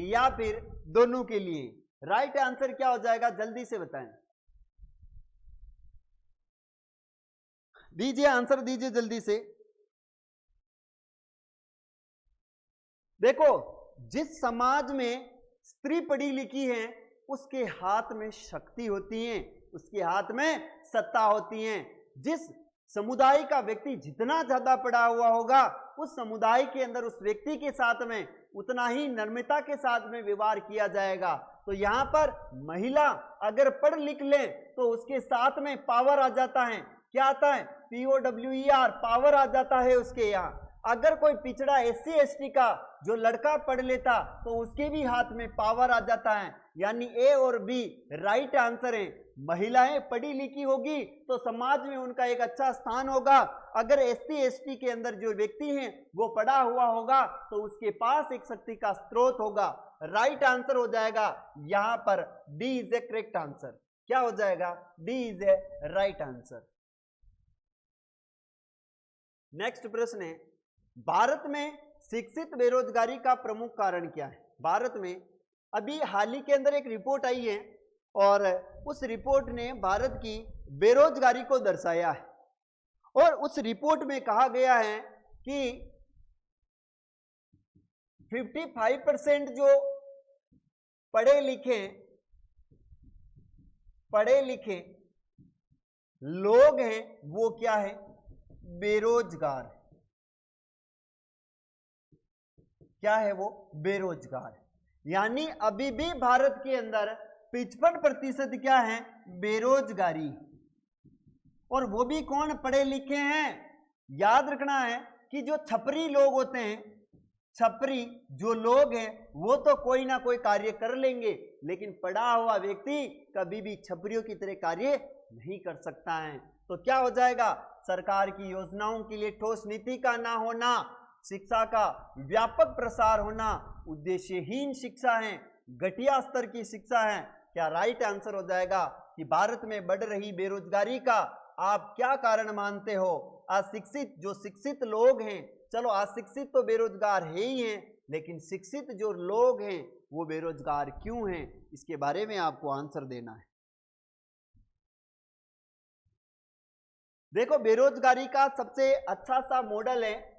या फिर दोनों के लिए? राइट आंसर क्या हो जाएगा? जल्दी से बताएं, दीजिए आंसर, दीजिए जल्दी से। देखो, जिस समाज में स्त्री पढ़ी लिखी है उसके हाथ में शक्ति होती है, उसके हाथ में सत्ता होती है। जिस समुदाय का व्यक्ति जितना ज्यादा पढ़ा हुआ होगा उस समुदाय के अंदर उस व्यक्ति के साथ में उतना ही नम्रता के साथ में व्यवहार किया जाएगा। तो यहां पर महिला अगर पढ़ लिख ले तो उसके साथ में पावर आ जाता है। क्या आता है? POWER, पावर आ जाता है उसके यहाँ। अगर कोई पिछड़ा SC ST का जो लड़का पढ़ लेता तो उसके भी हाथ में पावर आ जाता है। यानी A और B राइट आंसर है। महिलाएं पढ़ी लिखी होगी तो समाज में उनका एक अच्छा स्थान होगा। अगर SC ST के अंदर जो व्यक्ति हैं वो पढ़ा हुआ होगा तो उसके पास एक शक्ति का स्रोत होगा। राइट आंसर हो जाएगा यहां पर D is A correct answer. क्या हो जाएगा? D is a right answer. Next प्रश्न है, भारत में शिक्षित बेरोजगारी का प्रमुख कारण क्या है? भारत में अभी हाल ही के अंदर एक रिपोर्ट आई है और उस रिपोर्ट ने भारत की बेरोजगारी को दर्शाया है। और उस रिपोर्ट में कहा गया है कि 55% जो पढ़े लिखे लोग हैं वो क्या है, बेरोजगार। क्या है वो, बेरोजगार। यानी अभी भी भारत के अंदर 55% क्या है, बेरोजगारी। और वो भी कौन, पढ़े लिखे हैं। याद रखना है कि जो छपरी लोग होते हैं, छपरी जो लोग हैं वो तो कोई ना कोई कार्य कर लेंगे, लेकिन पढ़ा हुआ व्यक्ति कभी भी छपरियों की तरह कार्य नहीं कर सकता है। तो क्या हो जाएगा, सरकार की योजनाओं के लिए ठोस नीति का ना होना, शिक्षा का व्यापक प्रसार होना, उद्देश्यहीन शिक्षा है, घटिया स्तर की शिक्षा है। क्या राइट आंसर हो जाएगा कि भारत में बढ़ रही बेरोजगारी का आप क्या कारण मानते हो। अशिक्षित जो शिक्षित लोग हैं, चलो अशिक्षित तो बेरोजगार है ही हैं, लेकिन शिक्षित जो लोग हैं वो बेरोजगार क्यों हैं, इसके बारे में आपको आंसर देना है। देखो बेरोजगारी का सबसे अच्छा सा मॉडल है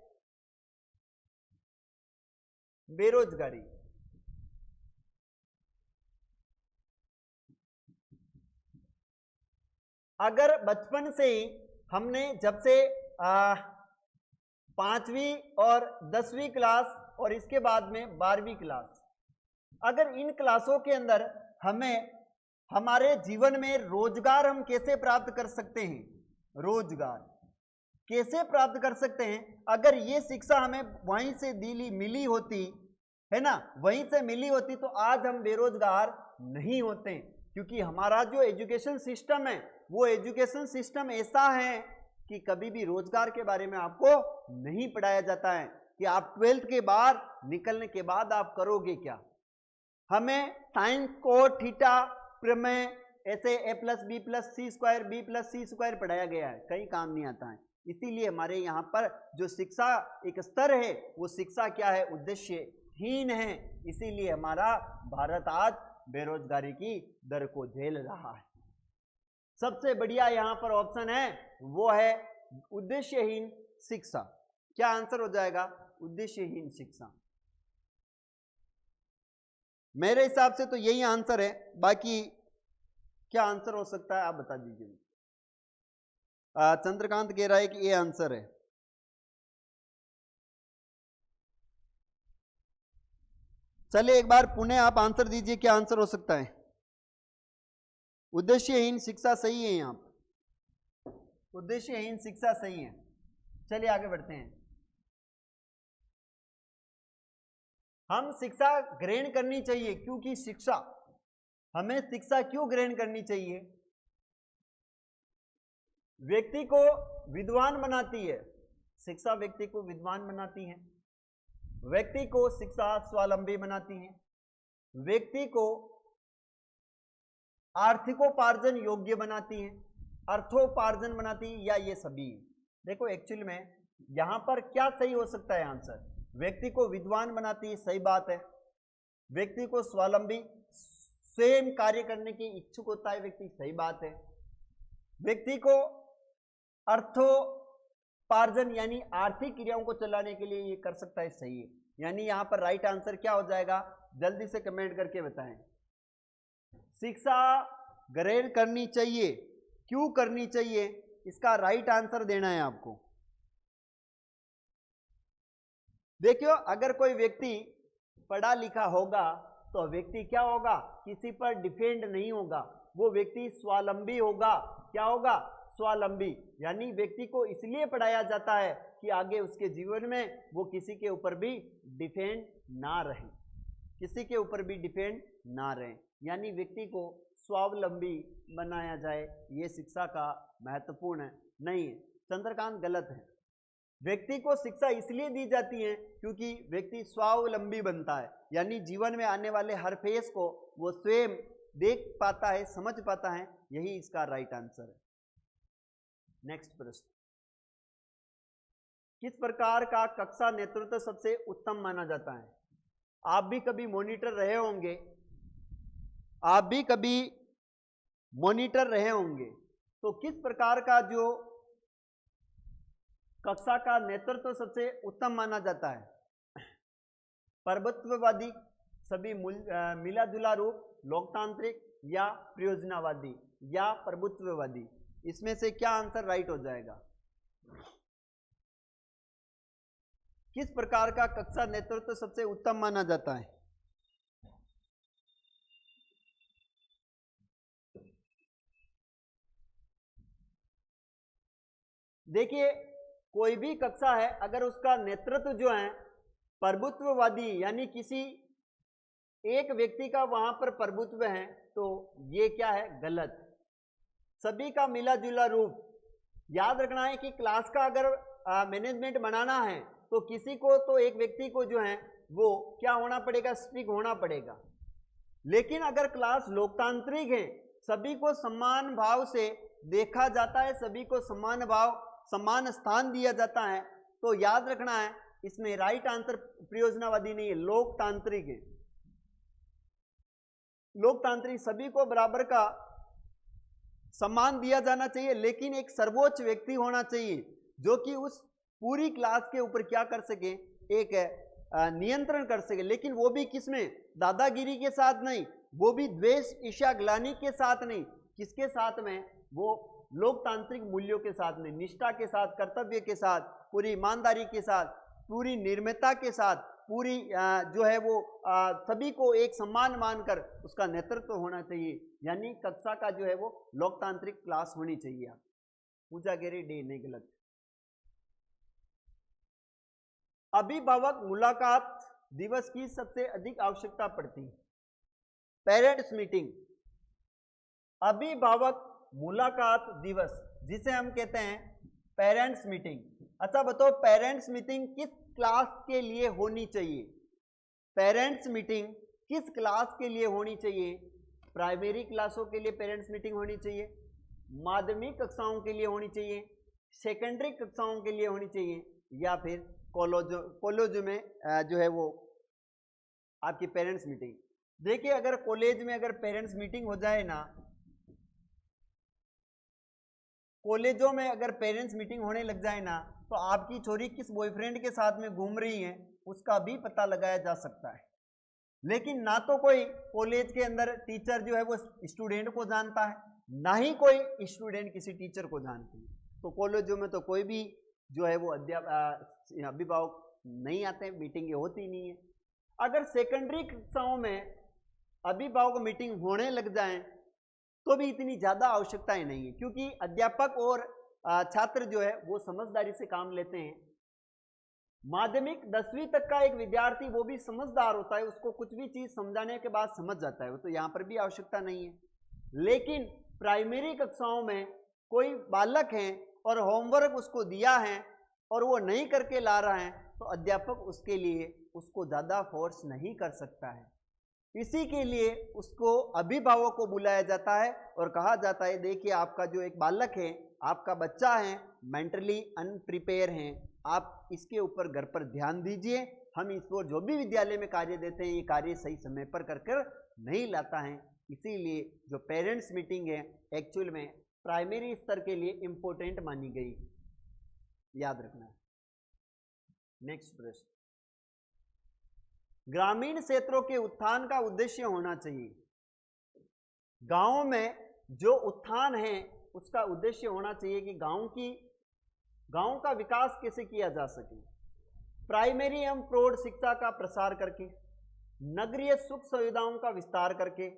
बेरोजगारी। अगर बचपन से ही हमने जब से 5वीं और 10वीं क्लास और इसके बाद में 12वीं क्लास, अगर इन क्लासों के अंदर हमें हमारे जीवन में रोजगार हम कैसे प्राप्त कर सकते हैं, रोजगार कैसे प्राप्त कर सकते हैं, अगर ये शिक्षा हमें वहीं से मिली होती है ना, वहीं से मिली होती तो आज हम बेरोजगार नहीं होते। क्योंकि हमारा जो एजुकेशन सिस्टम है वो एजुकेशन सिस्टम ऐसा है कि कभी भी रोजगार के बारे में आपको नहीं पढ़ाया जाता है कि आप 12th के बाद निकलने के बाद आप करोगे क्या। हमें साइंस को थीटा प्रमेय ऐसे a+b+c² b+c² पढ़ाया गया है, कहीं काम नहीं आता है। इसीलिए हमारे यहाँ पर जो शिक्षा एक स्तर है वो शिक्षा क्या है, उद्देश्यहीन है। इसीलिए हमारा भारत आज बेरोजगारी की दर को झेल रहा है। सबसे बढ़िया यहाँ पर ऑप्शन है वो है उद्देश्यहीन शिक्षा। क्या आंसर हो जाएगा, उद्देश्यहीन शिक्षा। मेरे हिसाब से तो यही आंसर है, बाकी क्या आंसर हो सकता है आप बता दीजिए। चंद्रकांत कह रहा है कि ये आंसर है। चलिए एक बार पुनः आप आंसर दीजिए, क्या आंसर हो सकता है। उद्देश्यहीन शिक्षा सही है, यहां पर उद्देश्यहीन शिक्षा सही है। चलिए आगे बढ़ते हैं। हम शिक्षा ग्रहण करनी चाहिए, क्योंकि शिक्षा हमें शिक्षा क्यों ग्रहण करनी चाहिए, व्यक्ति को विद्वान बनाती है। शिक्षा व्यक्ति को विद्वान बनाती है, व्यक्ति को शिक्षा स्वावलंबी बनाती है, व्यक्ति को आर्थिकोपार्जन योग्य बनाती है, अर्थोपार्जन बनाती है, या ये सभी। देखो एक्चुअली में यहां पर क्या सही हो सकता है आंसर, व्यक्ति को विद्वान बनाती है, सही बात है। व्यक्ति को स्वावलंबी स्वयं कार्य करने की इच्छुक होता है व्यक्ति, सही बात है। व्यक्ति को अर्थोपार्जन यानी आर्थिक क्रियाओं को चलाने के लिए ये कर सकता है, सही है। यानी यहां पर राइट आंसर क्या हो जाएगा, जल्दी से कमेंट करके बताएं। शिक्षा ग्रहण करनी चाहिए, क्यों करनी चाहिए, इसका राइट आंसर देना है आपको। देखियो अगर कोई व्यक्ति पढ़ा लिखा होगा तो व्यक्ति क्या होगा, किसी पर डिपेंड नहीं होगा, वो व्यक्ति स्वावलंबी होगा। क्या होगा, स्वावलंबी। यानी व्यक्ति को इसलिए पढ़ाया जाता है कि आगे उसके जीवन में वो किसी के ऊपर भी डिपेंड ना रहे, किसी के ऊपर भी डिपेंड ना रहे। यानी व्यक्ति को स्वावलंबी बनाया जाए, ये शिक्षा का महत्वपूर्ण नहीं है। चंद्रकांत गलत है। व्यक्ति को शिक्षा इसलिए दी जाती है क्योंकि व्यक्ति स्वावलंबी बनता है, यानी जीवन में आने वाले हर फेस को वो स्वयं देख पाता है, समझ पाता है। यही इसका राइट आंसर है। नेक्स्ट प्रश्न, किस प्रकार का कक्षा नेतृत्व सबसे उत्तम माना जाता है। आप भी कभी मॉनिटर रहे होंगे, आप भी कभी मॉनिटर रहे होंगे। तो किस प्रकार का जो कक्षा का नेतृत्व सबसे उत्तम माना जाता है? प्रभुत्ववादी, सभी मिला जुला रूप, लोकतांत्रिक या प्रयोजनवादी या प्रभुत्ववादी? इसमें से क्या आंसर राइट हो जाएगा? किस प्रकार का कक्षा नेतृत्व सबसे उत्तम माना जाता है? देखिए, कोई भी कक्षा है अगर उसका नेतृत्व जो है प्रभुत्ववादी यानी किसी एक व्यक्ति का वहां पर प्रभुत्व है, तो ये क्या है? गलत। सभी का मिला जुला रूप। याद रखना है कि क्लास का अगर मैनेजमेंट बनाना है तो किसी को तो एक व्यक्ति को जो है वो क्या होना पड़ेगा? स्ट्रिक्ट होना पड़ेगा। लेकिन अगर क्लास लोकतांत्रिक है, सभी को समान भाव से देखा जाता है, सभी को समान भाव समान स्थान दिया जाता है, तो याद रखना है इसमें राइट आंसर प्रयोजनवादी नहीं है, लोकतांत्रिक है। लोकतांत्रिक सभी को बराबर का सम्मान दिया जाना चाहिए, लेकिन एक सर्वोच्च व्यक्ति होना चाहिए जो कि उस पूरी क्लास के ऊपर क्या कर सके? एक नियंत्रण कर सके। लेकिन वो भी किसमें? दादागिरी के साथ नहीं, वो भी द्वेष, ईर्ष्या, ग्लानि के साथ नहीं। किसके साथ में? वो लोकतांत्रिक मूल्यों के साथ में, निष्ठा के साथ, कर्तव्य के साथ, पूरी ईमानदारी के साथ, पूरी निर्ममता के साथ, पूरी जो है वो सभी को एक सम्मान मानकर उसका नेतृत्व होना चाहिए। यानी कक्षा का जो है वो लोकतांत्रिक क्लास होनी चाहिए। आप पूजा गेरी डे नहीं गलत। अभिभावक मुलाकात दिवस की सबसे अधिक आवश्यकता पड़ती है? Parents meeting. अभिभावक मुलाकात दिवस जिसे हम कहते हैं पेरेंट्स मीटिंग। अच्छा बताओ, पेरेंट्स मीटिंग किस क्लास के लिए होनी चाहिए? पेरेंट्स मीटिंग किस क्लास के लिए होनी चाहिए? प्राइमरी क्लासों के लिए पेरेंट्स मीटिंग होनी चाहिए, माध्यमिक कक्षाओं के लिए होनी चाहिए, सेकेंडरी कक्षाओं के लिए होनी चाहिए, या फिर कॉलेज में जो है वो आपकी पेरेंट्स मीटिंग? देखिए, अगर कॉलेज में अगर पेरेंट्स मीटिंग हो जाए ना, कॉलेजों में अगर पेरेंट्स मीटिंग होने लग जाए ना, तो आपकी छोरी किस बॉयफ्रेंड के साथ में घूम रही है उसका भी पता लगाया जा सकता है। लेकिन ना तो कोई कॉलेज के अंदर टीचर जो है वो स्टूडेंट को जानता है, ना ही कोई स्टूडेंट किसी टीचर को जानती है। तो कॉलेजों में तो कोई भी जो है वो अभिभावक नहीं आते, मीटिंगें होती नहीं है। अगर सेकेंडरी कक्षाओं में अभिभावक मीटिंग होने लग जाए तो भी इतनी ज्यादा आवश्यकताएं नहीं है, क्योंकि अध्यापक और छात्र जो है वो समझदारी से काम लेते हैं। माध्यमिक 10वीं तक का एक विद्यार्थी वो भी समझदार होता है, उसको कुछ भी चीज समझाने के बाद समझ जाता है, वो तो यहाँ पर भी आवश्यकता नहीं है। लेकिन प्राइमरी कक्षाओं में कोई बालक है और होमवर्क उसको दिया है और वो नहीं करके ला रहा है, तो अध्यापक उसके लिए उसको ज्यादा फोर्स नहीं कर सकता है। इसी के लिए उसको अभिभावक को बुलाया जाता है और कहा जाता है, देखिए आपका जो एक बालक है, आपका बच्चा है, मेंटली अनप्रिपेयर है, आप इसके ऊपर घर पर ध्यान दीजिए। हम इसको जो भी विद्यालय में कार्य देते हैं ये कार्य सही समय पर कर नहीं लाता है। इसीलिए जो पेरेंट्स मीटिंग है एक्चुअल में प्राइमरी स्तर के लिए इंपॉर्टेंट मानी गई, याद रखना है। नेक्स्ट प्रश्न, ग्रामीण क्षेत्रों के उत्थान का उद्देश्य होना चाहिए। गांव में जो उत्थान है उसका उद्देश्य होना चाहिए कि गांव का विकास कैसे किया जा सके। प्राइमरी एवं प्रौढ़ शिक्षा का प्रसार करके, नगरीय सुख सुविधाओं का विस्तार करके,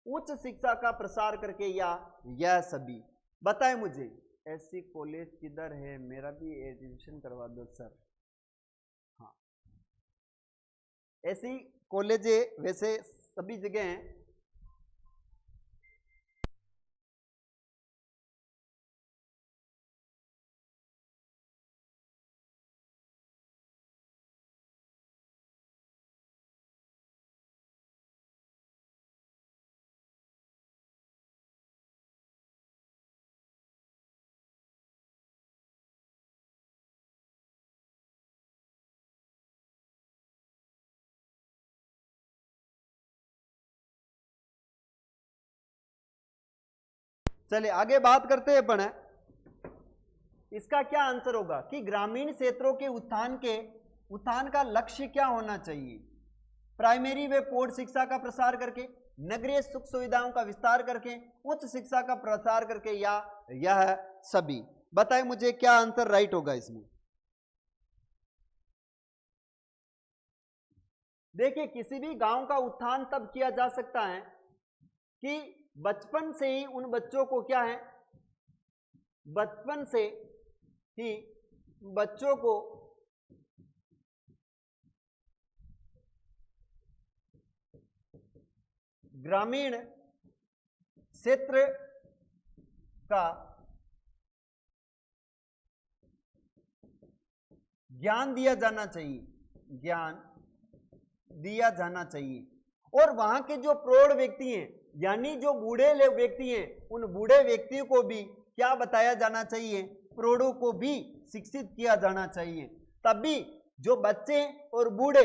उच्च शिक्षा का प्रसार करके, या यह सभी? बताएं मुझे, ऐसी कॉलेज किधर है? मेरा भी एडमिशन करवा दो सर। हाँ, ऐसी कॉलेज वैसे सभी जगह हैं। चलिए आगे बात करते हैं अपन। इसका क्या आंसर होगा कि ग्रामीण क्षेत्रों के उत्थान का लक्ष्य क्या होना चाहिए? प्राइमरी व प्रौढ़ शिक्षा का प्रसार करके, नगरीय सुख सुविधाओं का विस्तार करके, उच्च शिक्षा का प्रसार करके, या यह सभी? बताएं मुझे क्या आंसर राइट होगा इसमें। देखिए, किसी भी गांव का उत्थान तब किया जा सकता है कि बचपन से ही उन बच्चों को क्या है, बचपन से ही बच्चों को ग्रामीण क्षेत्र का ज्ञान दिया जाना चाहिए, ज्ञान दिया जाना चाहिए। और वहां के जो प्रौढ़ व्यक्ति हैं, यानी जो बूढ़े व्यक्ति हैं, उन बूढ़े व्यक्तियों को भी क्या बताया जाना चाहिए? प्रौढ़ों को भी शिक्षित किया जाना चाहिए। तभी जो बच्चे और बूढ़े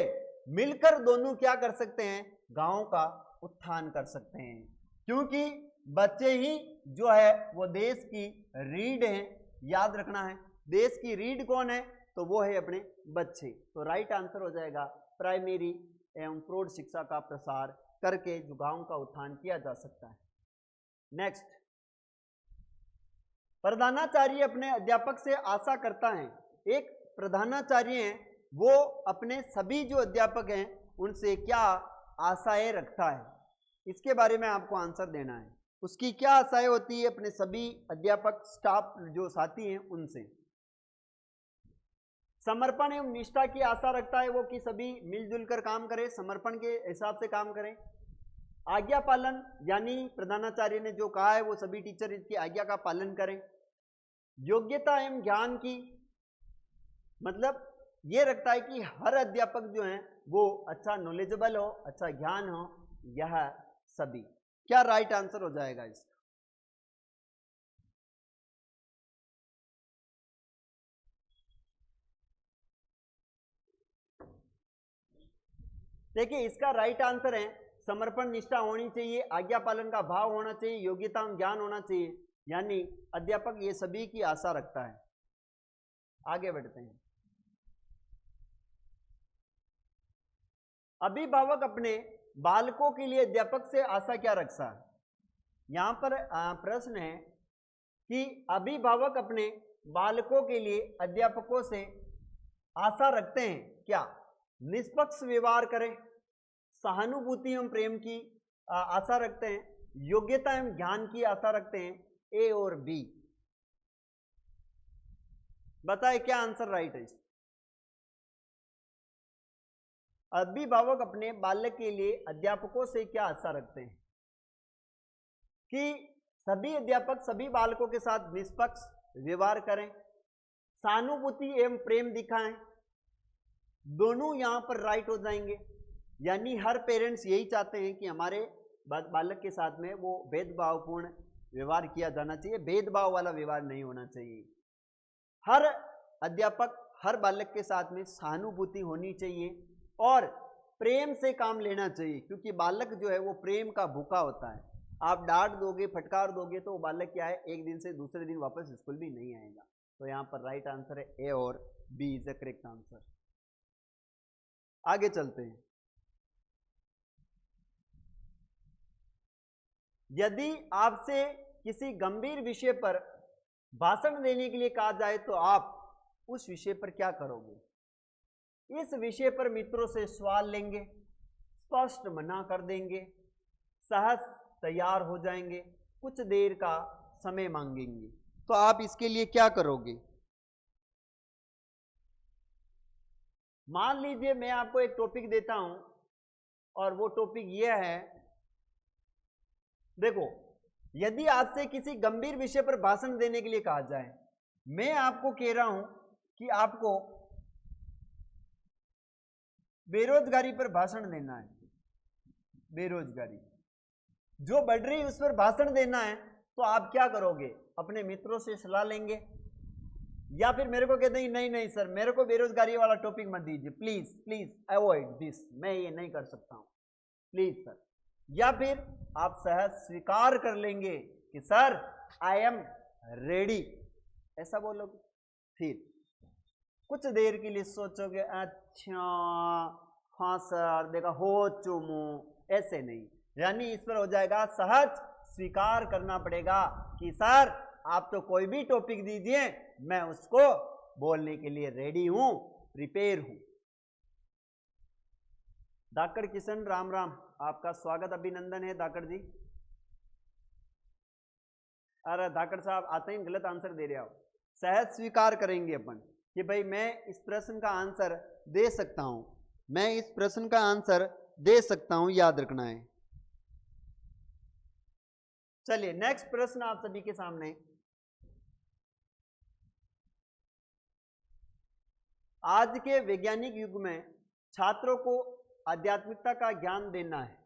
मिलकर दोनों क्या कर सकते हैं? गांव का उत्थान कर सकते हैं, क्योंकि बच्चे ही जो है वो देश की रीढ़ हैं। याद रखना है, देश की रीढ़ कौन है? तो वो है अपने बच्चे। तो राइट आंसर हो जाएगा प्राइमरी एवं प्रौढ़ शिक्षा का प्रसार करके जो गांव का उत्थान किया जा सकता है। नेक्स्ट, प्रधानाचार्य अपने अध्यापक से आशा करता है। एक प्रधानाचार्य है, वो अपने सभी जो अध्यापक हैं उनसे क्या आशाएं रखता है? इसके बारे में आपको आंसर देना है। उसकी क्या आशाएं होती है अपने सभी अध्यापक स्टाफ जो साथी हैं उनसे? समर्पण एवं निष्ठा की आशा रखता है वो कि सभी मिलजुल कर काम करें, समर्पण के हिसाब से काम करें। आज्ञा पालन, यानी प्रधानाचार्य ने जो कहा है वो सभी टीचर इसकी आज्ञा का पालन करें। योग्यता एवं ज्ञान की, मतलब ये रखता है कि हर अध्यापक जो है वो अच्छा नॉलेजेबल हो, अच्छा ज्ञान हो। यह सभी क्या राइट आंसर हो जाएगा इसका? देखिए, इसका राइट आंसर है समर्पण निष्ठा होनी चाहिए, आज्ञा पालन का भाव होना चाहिए, योग्यता एवं ज्ञान होना चाहिए, यानी अध्यापक ये सभी की आशा रखता है। आगे बढ़ते हैं। अभिभावक अपने बालकों के लिए अध्यापक से आशा क्या रखता है? यहां पर प्रश्न है कि अभिभावक अपने बालकों के लिए अध्यापकों से आशा रखते हैं क्या? निष्पक्ष व्यवहार करें, सहानुभूति एवं प्रेम की आशा रखते हैं, योग्यता एवं ज्ञान की आशा रखते हैं, ए और बी? बताएं क्या आंसर राइट है? अभिभावक अपने बालक के लिए अध्यापकों से क्या आशा रखते हैं? कि सभी अध्यापक सभी बालकों के साथ निष्पक्ष व्यवहार करें, सहानुभूति एवं प्रेम दिखाएं। दोनों यहां पर राइट हो जाएंगे, यानी हर पेरेंट्स यही चाहते हैं कि हमारे बालक के साथ में वो भेदभावपूर्ण व्यवहार किया जाना चाहिए, भेदभाव वाला व्यवहार नहीं होना चाहिए। हर अध्यापक हर बालक के साथ में सहानुभूति होनी चाहिए और प्रेम से काम लेना चाहिए, क्योंकि बालक जो है वो प्रेम का भूखा होता है। आप डांट दोगे, फटकार दोगे तो वो बालक क्या है, एक दिन से दूसरे दिन वापस स्कूल भी नहीं आएगा। तो यहां पर राइट आंसर है ए और B is the correct answer. आगे चलते हैं। यदि आपसे किसी गंभीर विषय पर भाषण देने के लिए कहा जाए तो आप उस विषय पर क्या करोगे? इस विषय पर मित्रों से सवाल लेंगे, स्पष्ट मना कर देंगे, सहज तैयार हो जाएंगे, कुछ देर का समय मांगेंगे। तो आप इसके लिए क्या करोगे? मान लीजिए मैं आपको एक टॉपिक देता हूं और वो टॉपिक यह है, देखो, यदि आपसे किसी गंभीर विषय पर भाषण देने के लिए कहा जाए, मैं आपको कह रहा हूं कि आपको बेरोजगारी पर भाषण देना है, बेरोजगारी जो बढ़ रही है उस पर भाषण देना है, तो आप क्या करोगे? अपने मित्रों से सलाह लेंगे या फिर मेरे को कहते हैं नहीं नहीं सर, मेरे को बेरोजगारी वाला टॉपिक मत दीजिए, प्लीज प्लीज अवॉइड दिस, मैं ये नहीं कर सकता हूं, प्लीज सर। या फिर आप सहज स्वीकार कर लेंगे कि सर आई एम रेडी, ऐसा बोलोगे। फिर कुछ देर के लिए सोचोगे, अच्छा हाँ सर, देखा हो चुमू, ऐसे नहीं, यानी इस पर हो जाएगा सहज स्वीकार करना पड़ेगा कि सर आप तो कोई भी टॉपिक दीजिए, मैं उसको बोलने के लिए रेडी हूं, प्रिपेयर हूं। धाकड़ किशन राम राम, आपका स्वागत अभिनंदन है धाकड़ जी। अरे धाकड़ साहब आते ही गलत आंसर दे रहे हो। सहज स्वीकार करेंगे अपन कि भाई मैं इस प्रश्न का आंसर दे सकता हूं, मैं इस प्रश्न का आंसर दे सकता हूं, याद रखना है। चलिए नेक्स्ट प्रश्न आप सभी के सामने। आज के वैज्ञानिक युग में छात्रों को आध्यात्मिकता का ज्ञान देना है,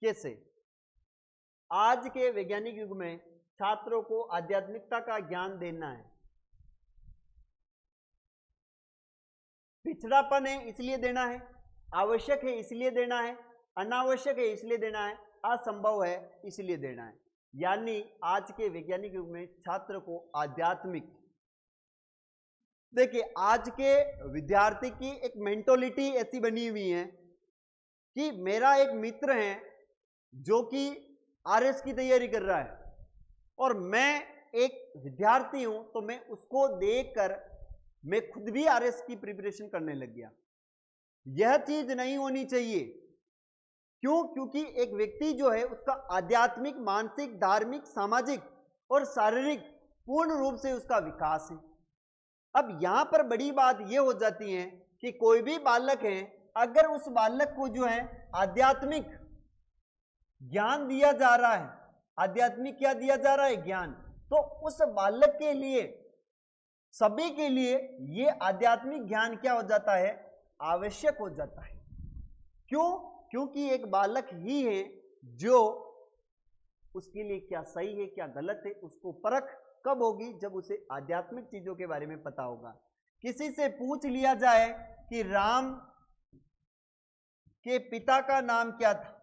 कैसे? आज के वैज्ञानिक युग में छात्रों को आध्यात्मिकता का ज्ञान देना है। पिछड़ापन है इसलिए देना है, आवश्यक है इसलिए देना है, अनावश्यक है इसलिए देना है, असंभव है इसलिए देना है। यानी आज के वैज्ञानिक युग में छात्र को आध्यात्मिक, देखिए आज के विद्यार्थी की एक मेंटालिटी ऐसी बनी हुई है कि मेरा एक मित्र है जो कि आरएस की तैयारी कर रहा है और मैं एक विद्यार्थी हूं, तो मैं उसको देखकर मैं खुद भी आरएस की प्रिपरेशन करने लग गया। यह चीज नहीं होनी चाहिए। क्यों? क्योंकि एक व्यक्ति जो है उसका आध्यात्मिक, मानसिक, धार्मिक, सामाजिक और शारीरिक पूर्ण रूप से उसका विकास है। अब यहां पर बड़ी बात यह हो जाती है कि कोई भी बालक है, अगर उस बालक को जो है आध्यात्मिक ज्ञान दिया जा रहा है, आध्यात्मिक क्या दिया जा रहा है? ज्ञान, तो उस बालक के लिए, सभी के लिए ये आध्यात्मिक ज्ञान क्या हो जाता है? आवश्यक हो जाता है। क्यों? क्योंकि एक बालक ही है जो उसके लिए क्या सही है क्या गलत है उसको परख कब होगी? जब उसे आध्यात्मिक चीजों के बारे में पता होगा। किसी से पूछ लिया जाए कि राम के पिता का नाम क्या था,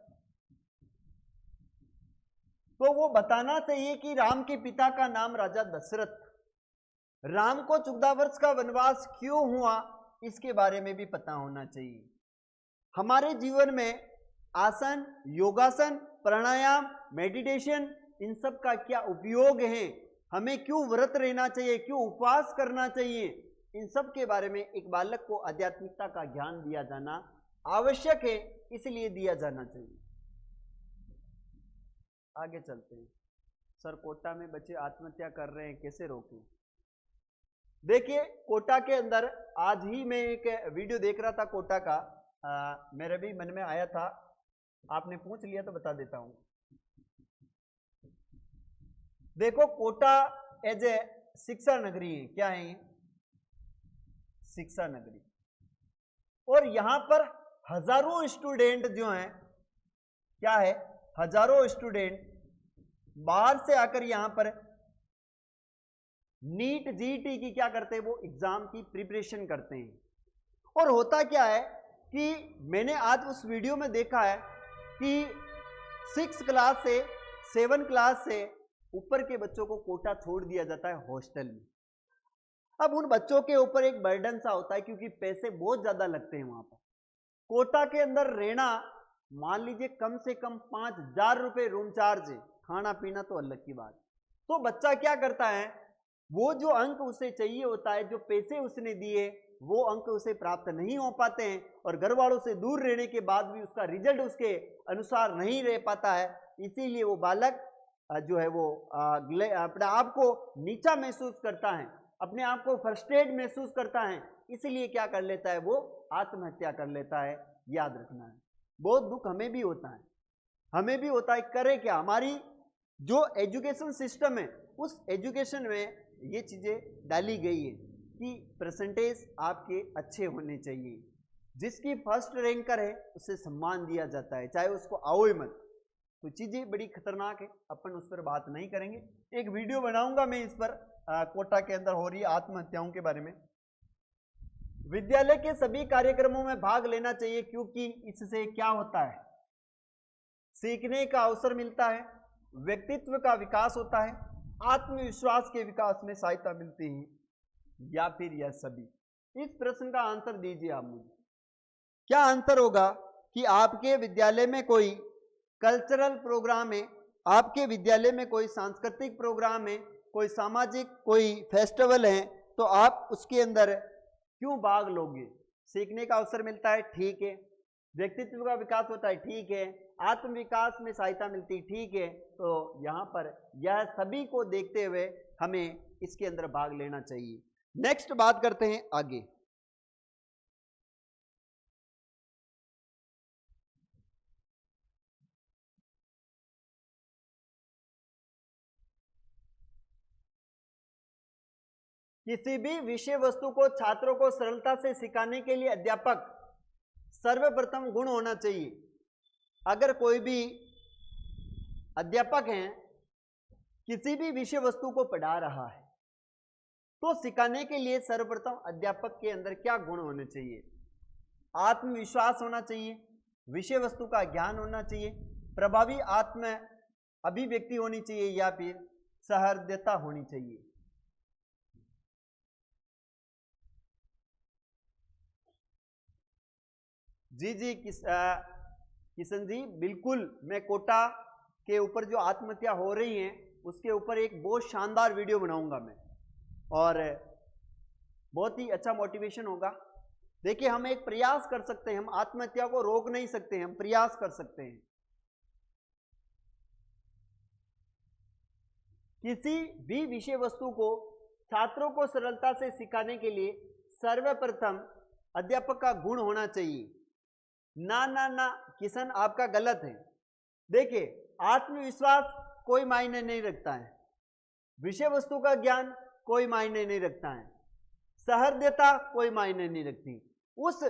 तो वो बताना चाहिए कि राम के पिता का नाम राजा दशरथ। राम को 14 वर्ष का वनवास क्यों हुआ, इसके बारे में भी पता होना चाहिए। हमारे जीवन में आसन, योगासन, प्राणायाम, मेडिटेशन, इन सब का क्या उपयोग है, हमें क्यों व्रत रहना चाहिए, क्यों उपवास करना चाहिए, इन सब के बारे में एक बालक को आध्यात्मिकता का ज्ञान दिया जाना आवश्यक है, इसलिए दिया जाना चाहिए। आगे चलते हैं। सर कोटा में बच्चे आत्महत्या कर रहे हैं, कैसे रोकें? देखिए कोटा के अंदर आज ही मैं एक वीडियो देख रहा था कोटा का, मेरे भी मन में आया था, आपने पूछ लिया तो बता देता हूं। देखो कोटा एज ए शिक्षा नगरी है, क्या है ये? शिक्षा नगरी। और यहां पर हजारों स्टूडेंट जो हैं, क्या है? हजारों स्टूडेंट बाहर से आकर यहां पर नीट जीटी की क्या करते हैं? वो एग्जाम की प्रिपरेशन करते हैं। और होता क्या है कि मैंने आज उस वीडियो में देखा है कि 6 क्लास से 7 क्लास से ऊपर के बच्चों को कोटा छोड़ दिया जाता है हॉस्टल में। अब उन बच्चों के ऊपर एक बर्डन सा होता है क्योंकि पैसे बहुत ज्यादा लगते हैं वहां पर। कोटा के अंदर रहना, मान लीजिए कम से कम 5,000 रुपए रूम चार्ज है, खाना पीना तो अलग की बात। तो बच्चा क्या करता है, वो जो अंक उसे चाहिए होता है, जो पैसे उसने दिए, वो अंक उसे प्राप्त नहीं हो पाते हैं और घर वालों से दूर रहने के बाद भी उसका रिजल्ट उसके अनुसार नहीं रह पाता है। इसीलिए वो बालक जो है वो अपने आप को नीचा महसूस करता है, अपने आप को फ्रस्ट्रेट महसूस करता है, इसलिए क्या कर लेता है? वो आत्महत्या कर लेता है। याद रखना है, बहुत दुख हमें भी होता है, हमें भी होता है। करे क्या? हमारी जो एजुकेशन सिस्टम है, उस एजुकेशन में ये चीजें डाली गई है कि परसेंटेज आपके अच्छे होने चाहिए। जिसकी फर्स्ट रैंकर है उसे सम्मान दिया जाता है, चाहे उसको आओ मत। तो चीजें बड़ी खतरनाक है, अपन उस पर बात नहीं करेंगे। एक वीडियो बनाऊंगा मैं इस पर, कोटा के अंदर हो रही आत्महत्याओं के बारे में। विद्यालय के सभी कार्यक्रमों में भाग लेना चाहिए क्योंकि इससे क्या होता है? सीखने का अवसर मिलता है, व्यक्तित्व का विकास होता है, आत्मविश्वास के विकास में सहायता मिलती है, या फिर यह सभी? इस प्रश्न का आंसर दीजिए आप मुझे। क्या आंसर होगा कि आपके विद्यालय में कोई कल्चरल प्रोग्राम है, आपके विद्यालय में कोई सांस्कृतिक प्रोग्राम है, कोई सामाजिक कोई फेस्टिवल है, तो आप उसके अंदर क्यों भाग लोगे? सीखने का अवसर मिलता है, ठीक है। व्यक्तित्व का विकास होता है, ठीक है। आत्मविकास में सहायता मिलती, ठीक है। तो यहाँ पर यह सभी को देखते हुए हमें इसके अंदर भाग लेना चाहिए। नेक्स्ट बात करते हैं आगे। किसी भी विषय वस्तु को छात्रों को सरलता से सिखाने के लिए अध्यापक सर्वप्रथम गुण होना चाहिए। अगर कोई भी अध्यापक है, किसी भी विषय वस्तु को पढ़ा रहा है, तो सिखाने के लिए सर्वप्रथम अध्यापक के अंदर क्या गुण होने चाहिए? आत्मविश्वास होना चाहिए, विषय वस्तु का ज्ञान होना चाहिए, प्रभावी आत्म अभिव्यक्ति होनी चाहिए, या फिर सहृदयता होनी चाहिए। जी किशन जी, बिल्कुल। मैं कोटा के ऊपर जो आत्महत्या हो रही है उसके ऊपर एक बहुत शानदार वीडियो बनाऊंगा मैं, और बहुत ही अच्छा मोटिवेशन होगा। देखिए, हम एक प्रयास कर सकते हैं, हम आत्महत्या को रोक नहीं सकते, हम प्रयास कर सकते हैं। किसी भी विषय वस्तु को छात्रों को सरलता से सिखाने के लिए सर्वप्रथम अध्यापक का गुण होना चाहिए। ना ना ना किशन, आपका गलत है। देखिए, आत्मविश्वास कोई मायने नहीं रखता है, विषय वस्तु का ज्ञान कोई मायने नहीं रखता है, सहृदयता कोई मायने नहीं रखती। उस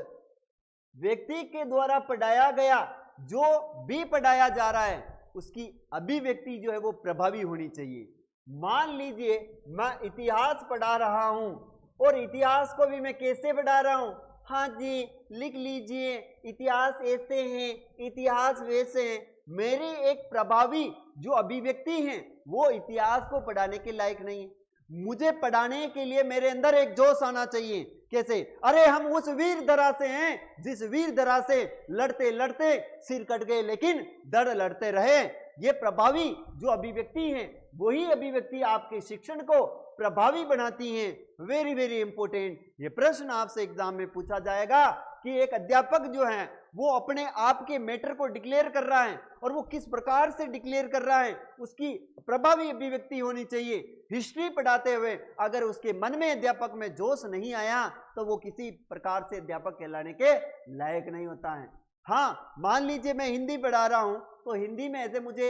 व्यक्ति के द्वारा पढ़ाया गया, जो भी पढ़ाया जा रहा है, उसकी अभिव्यक्ति जो है वो प्रभावी होनी चाहिए। मान लीजिए मैं इतिहास पढ़ा रहा हूं, और इतिहास को भी मैं कैसे पढ़ा रहा हूं? हाँ जी, लिख लीजिए, इतिहास ऐसे हैं, इतिहास वैसे हैं। मेरी एक प्रभावी जो अभिव्यक्ति है वो इतिहास को पढ़ाने के लायक नहीं है। मुझे पढ़ाने के लिए मेरे अंदर एक जोश आना चाहिए। कैसे? अरे हम उस वीर धरा से हैं जिस वीर धरा से लड़ते लड़ते सिर कट गए, लेकिन दड़ लड़ते रहे। ये प्रभावी जो अभिव्यक्ति है, वही अभिव्यक्ति आपके शिक्षण को प्रभावी बनाती हैं। Very very important. ये प्रश्न आपसे एग्जाम में पूछा जाएगा कि एक अध्यापक जो है वो अपने आप के मैटर को डिक्लेयर कर रहा है, और वो किस प्रकार से डिक्लेयर कर रहा है, उसकी प्रभावी अभिव्यक्ति होनी चाहिए। हिस्ट्री पढ़ाते हुए अगर उसके मन में अध्यापक में जोश नहीं आया, तो वो किसी प्रकार से अध्यापक कहलाने के लायक नहीं होता है। हाँ, मान लीजिए मैं हिंदी पढ़ा रहा हूं, तो हिंदी में ऐसे मुझे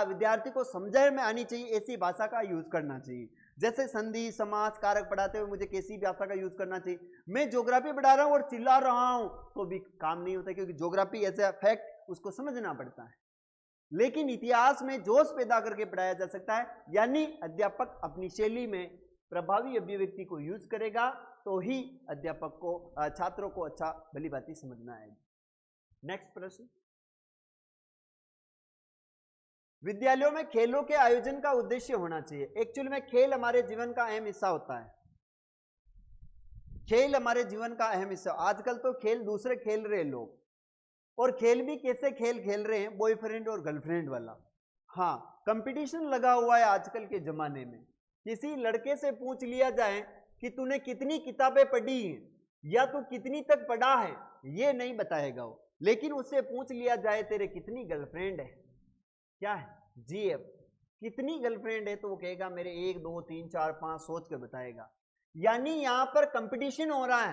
विद्यार्थी को समझ में आनी चाहिए, ऐसी भाषा का यूज करना चाहिए। जैसे संधि समास कारक पढ़ाते हुए मुझे कैसी भाषा का यूज करना चाहिए। मैं ज्योग्राफी पढ़ा रहा हूं और चिल्ला रहा हूं तो भी काम नहीं होता, क्योंकि ज्योग्राफी एज ए फैक्ट उसको समझना पड़ता है। लेकिन इतिहास में जोश पैदा करके पढ़ाया जा सकता है, यानी अध्यापक अपनी शैली में प्रभावी अभिव्यक्ति को यूज करेगा, तो ही अध्यापक को छात्रों को अच्छा भली भांति समझना आएगी। नेक्स्ट प्रश्न, विद्यालयों में खेलों के आयोजन का उद्देश्य होना चाहिए। एक्चुअली में खेल हमारे जीवन का अहम हिस्सा होता है। खेल हमारे जीवन का अहम हिस्सा। आजकल तो खेल दूसरे खेल रहे लोग, और खेल भी कैसे खेल खेल रहे हैं, बॉयफ्रेंड और गर्लफ्रेंड वाला। हाँ, कंपटीशन लगा हुआ है आजकल के जमाने में। किसी लड़के से पूछ लिया जाए कि तूने कितनी किताबें पढ़ी हैं, या तू कितनी तक पढ़ा है, ये नहीं बताएगा वो। लेकिन उससे पूछ लिया जाए तेरे कितनी गर्लफ्रेंड है, क्या है जीएफ, कितनी गर्लफ्रेंड है, तो वो कहेगा मेरे 1 2 3 4 5 सोच के बताएगा। यानी यहां पर कंपटीशन हो रहा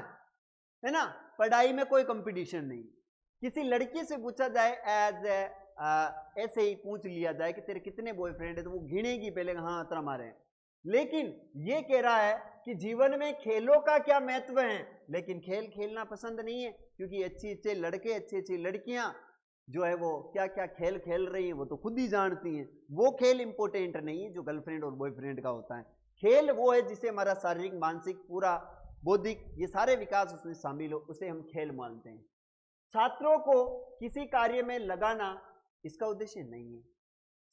है ना। पढ़ाई में कोई कंपटीशन नहीं। किसी लड़की से पूछा जाए ऐसे ही पूछ लिया जाए कि तेरे कितने बॉयफ्रेंड है, तो वो गिनेगी पहले, हाँ इतना मारे हैं। लेकिन ये कह रहा है कि जीवन में खेलों का क्या महत्व है, लेकिन खेल खेलना पसंद नहीं है, क्योंकि अच्छी अच्छे लड़के अच्छी अच्छी लड़कियां जो है वो क्या क्या खेल खेल रही हैं वो तो खुद ही जानती हैं। वो खेल इंपॉर्टेंट नहीं है जो गर्लफ्रेंड और बॉयफ्रेंड का होता है। खेल वो है जिसे हमारा शारीरिक मानसिक पूरा बौद्धिक ये सारे विकास उसमें शामिल हो, उसे हम खेल मानते हैं। छात्रों को किसी कार्य में लगाना इसका उद्देश्य नहीं है।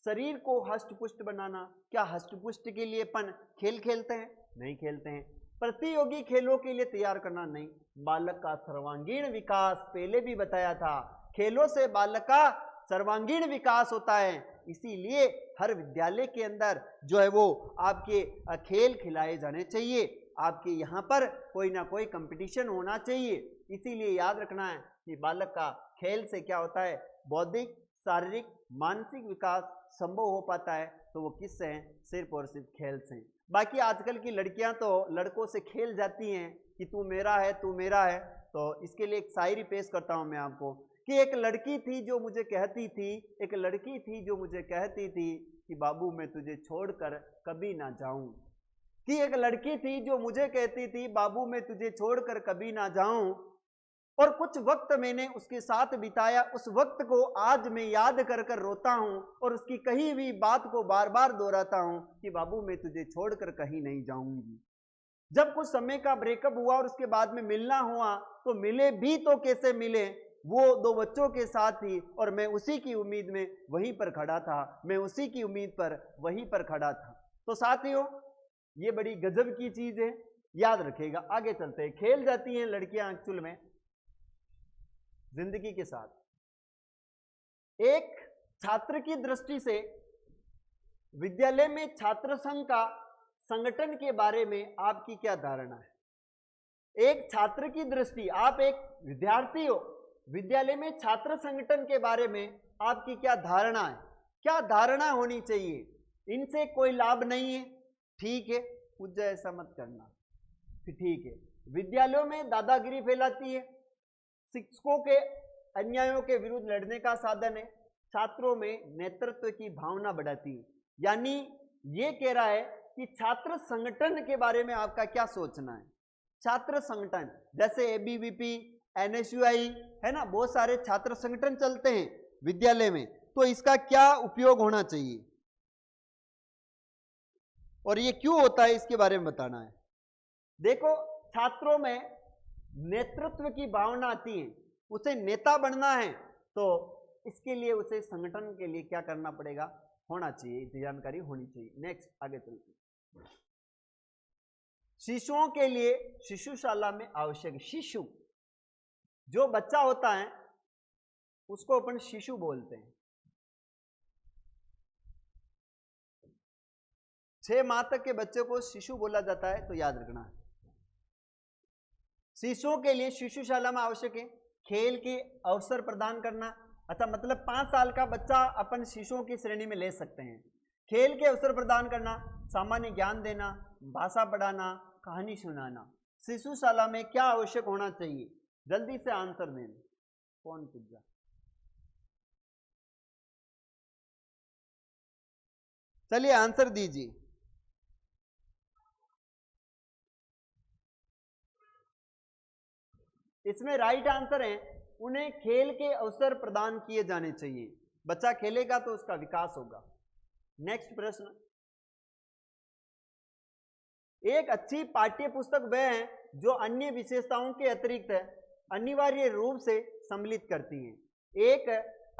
शरीर को हष्ट पुष्ट बनाना। क्या हष्ट पुष्ट के लिए अपन खेल खेलते हैं? नहीं खेलते हैं। प्रतियोगी खेलों के लिए तैयार करना, नहीं। बालक का सर्वांगीण विकास, पहले भी बताया था, खेलों से बालक का सर्वांगीण विकास होता है। इसीलिए हर विद्यालय के अंदर जो है वो आपके खेल खिलाए जाने चाहिए। आपके यहाँ पर कोई ना कोई कंपटीशन होना चाहिए। इसीलिए याद रखना है कि बालक का खेल से क्या होता है, बौद्धिक, शारीरिक, मानसिक विकास संभव हो पाता है। तो वो किससे है? सिर्फ और सिर्फ खेल से। बाकी आजकल की लड़कियां तो लड़कों से खेल जाती हैं कि तू मेरा है, तू मेरा है। तो इसके लिए एक शायरी पेश करता हूं मैं आपको कि एक लड़की थी जो मुझे कहती थी, एक लड़की थी जो मुझे कहती थी कि बाबू मैं तुझे छोड़कर कभी ना जाऊं। कि एक लड़की थी जो मुझे कहती थी बाबू मैं तुझे छोड़कर कभी ना जाऊं, और कुछ वक्त मैंने उसके साथ बिताया, उस वक्त को आज मैं याद कर कर रोता हूं और उसकी कही हुई बात को बार बार दोहराता हूं कि बाबू मैं तुझे छोड़कर कहीं नहीं जाऊंगी। जब कुछ समय का ब्रेकअप हुआ और उसके बाद में मिलना हुआ तो मिले भी तो कैसे मिले, वो 2 बच्चों के साथ थी और मैं उसी की उम्मीद में वहीं पर खड़ा था, मैं उसी की उम्मीद पर वहीं पर खड़ा था। तो साथियों ये बड़ी गजब की चीज है, याद रखिएगा। आगे चलते हैं। खेल जाती हैं लड़कियां एक्चुअल में जिंदगी के साथ। एक छात्र की दृष्टि से विद्यालय में छात्र संघ का संगठन के बारे में आपकी क्या धारणा है? एक छात्र की दृष्टि, आप एक विद्यार्थी हो, विद्यालय में छात्र संगठन के बारे में आपकी क्या धारणा है? क्या धारणा होनी चाहिए? इनसे कोई लाभ नहीं है, ठीक है, मुझे ऐसा मत करना, ठीक है। विद्यालयों में दादागिरी फैलाती है, शिक्षकों के अन्यायों के विरुद्ध लड़ने का साधन है, छात्रों में नेतृत्व की भावना बढ़ाती है। यानी ये कह रहा है कि छात्र संगठन के बारे में आपका क्या सोचना है? छात्र संगठन जैसे एबीवीपी, एनएसयूआई है ना, बहुत सारे छात्र संगठन चलते हैं विद्यालय में, तो इसका क्या उपयोग होना चाहिए और ये क्यों होता है, इसके बारे में बताना है। देखो, छात्रों में नेतृत्व की भावना आती है, उसे नेता बनना है, तो इसके लिए उसे संगठन के लिए क्या करना पड़ेगा, होना चाहिए, जानकारी होनी चाहिए। नेक्स्ट आगे चलते हैं। शिशुओं के लिए शिशुशाला में आवश्यक, शिशु जो बच्चा होता है उसको अपन शिशु बोलते हैं। 6 माह तक के बच्चे को शिशु बोला जाता है, तो याद रखना है। शिशुओं के लिए शिशुशाला में आवश्यक है खेल के अवसर प्रदान करना। अच्छा, मतलब 5 साल का बच्चा अपन शिशुओं की श्रेणी में ले सकते हैं। खेल के अवसर प्रदान करना, सामान्य ज्ञान देना, भाषा पढ़ाना, कहानी सुनाना। शिशुशाला में क्या आवश्यक होना चाहिए? जल्दी से आंसर दें, कौन पूछ जा। चलिए आंसर दीजिए। इसमें राइट आंसर है उन्हें खेल के अवसर प्रदान किए जाने चाहिए। बच्चा खेलेगा तो उसका विकास होगा। नेक्स्ट प्रश्न, एक अच्छी पाठ्य पुस्तक वह है जो अन्य विशेषताओं के अतिरिक्त अनिवार्य रूप से सम्मिलित करती है। एक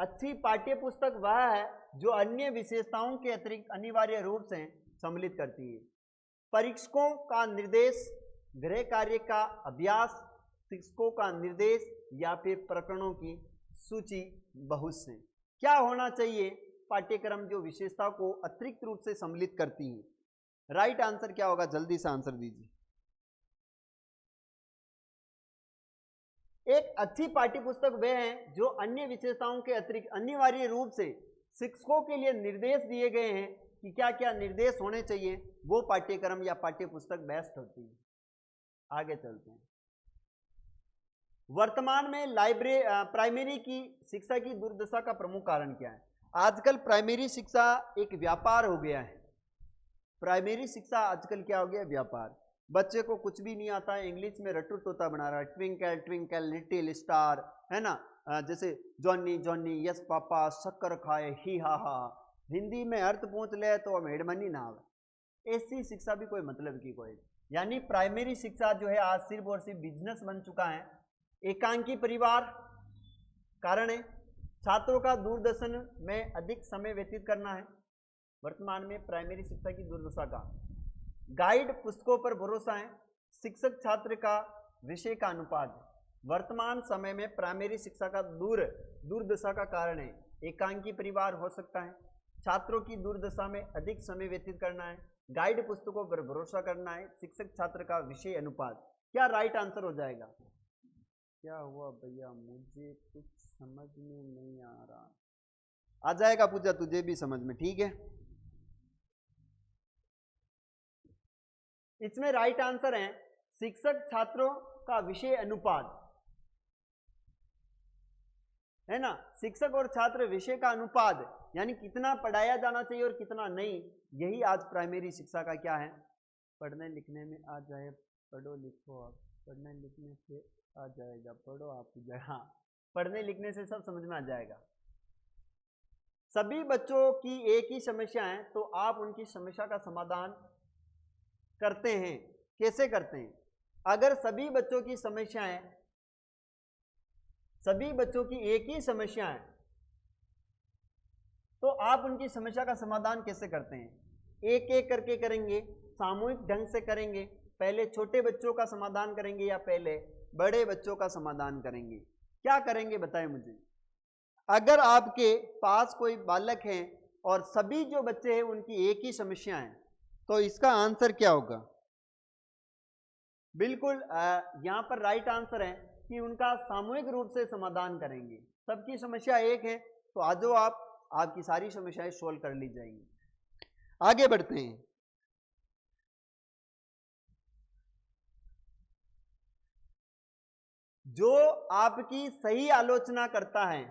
अच्छी पाठ्य पुस्तक वह है जो अन्य विशेषताओं के अतिरिक्त अनिवार्य रूप से सम्मिलित करती है। परीक्षकों का निर्देश, गृह कार्य का अभ्यास, शिक्षकों का निर्देश या फिर प्रकरणों की सूची, बहुत से। क्या होना चाहिए? पाठ्यक्रम जो विशेषता को अतिरिक्त रूप से सम्मिलित करती है। राइट आंसर क्या होगा? जल्दी से आंसर दीजिए। एक अच्छी पाठ्यपुस्तक वे हैं जो अन्य विशेषताओं के अतिरिक्त अनिवार्य रूप से शिक्षकों के लिए निर्देश दिए गए हैं कि क्या क्या निर्देश होने चाहिए, वो पाठ्यक्रम या पाठ्यपुस्तक बेस्ट होती है। आगे चलते हैं। वर्तमान में प्राइमरी की शिक्षा की दुर्दशा का प्रमुख कारण क्या है? आजकल प्राइमरी शिक्षा एक व्यापार हो गया है। प्राइमरी शिक्षा आजकल क्या हो गया? व्यापार। बच्चे को कुछ भी नहीं आता है, इंग्लिश में रट्टू तोता बना रहा है, ट्विंकल ट्विंकल लिटिल स्टार, है ना, जैसे जॉनी जॉनी यस पापा शक्कर खाए ही हा हा, हिंदी में अर्थ पूछ ले तो हम हेडमनी ना आवे। ऐसी शिक्षा भी कोई मतलब की कोई। यानी प्राइमरी शिक्षा जो है आज सिर्फ और सिर्फ बिजनेस बन चुका है। एकांकी परिवार कारण है, छात्रों का दूरदर्शन में अधिक समय व्यतीत करना है। वर्तमान में प्राइमरी शिक्षा की दुर्दशा का गाइड पुस्तकों पर भरोसा है। शिक्षक छात्र का विषय का अनुपात वर्तमान समय में प्राइमरी शिक्षा का दुर्दशा का कारण है। एकांकी परिवार हो सकता है। छात्रों की दुर्दशा में अधिक समय व्यतीत करना है। गाइड पुस्तकों पर भरोसा करना है। शिक्षक छात्र का विषय अनुपात। क्या राइट आंसर हो जाएगा? क्या हुआ भैया, मुझे कुछ समझ में नहीं आ रहा। आ जाएगा पूजा तुझे भी समझ में, ठीक है। इसमें राइट आंसर है शिक्षक छात्रों का विषय अनुपात, है ना। शिक्षक और छात्र विषय का अनुपात यानी कितना पढ़ाया जाना चाहिए और कितना नहीं, यही आज प्राइमरी शिक्षा का क्या है, पढ़ने लिखने में आ जाए। पढ़ो लिखो आप, पढ़ने लिखने से आ जाएगा, पढ़ो आप जाए। हाँ, पढ़ने लिखने से सब समझ में आ जाएगा। सभी बच्चों की एक ही समस्या है तो आप उनकी समस्या का समाधान करते हैं। कैसे करते हैं? अगर सभी बच्चों की समस्याएं, सभी बच्चों की एक ही समस्या है तो आप उनकी समस्या का समाधान कैसे करते हैं? एक एक करके करेंगे, सामूहिक ढंग से करेंगे। पहले छोटे बच्चों का समाधान करेंगे या पहले बड़े बच्चों का समाधान करेंगे? क्या करेंगे बताएं मुझे। अगर आपके पास कोई बालक है और सभी जो बच्चे हैं उनकी एक ही समस्या है तो इसका आंसर क्या होगा? बिल्कुल यहां पर राइट आंसर है कि उनका सामूहिक रूप से समाधान करेंगे। सबकी समस्या एक है तो आ जाओ आप, आपकी सारी समस्याएं सोल्व कर ली जाएंगी। आगे बढ़ते हैं। जो आपकी सही आलोचना करता है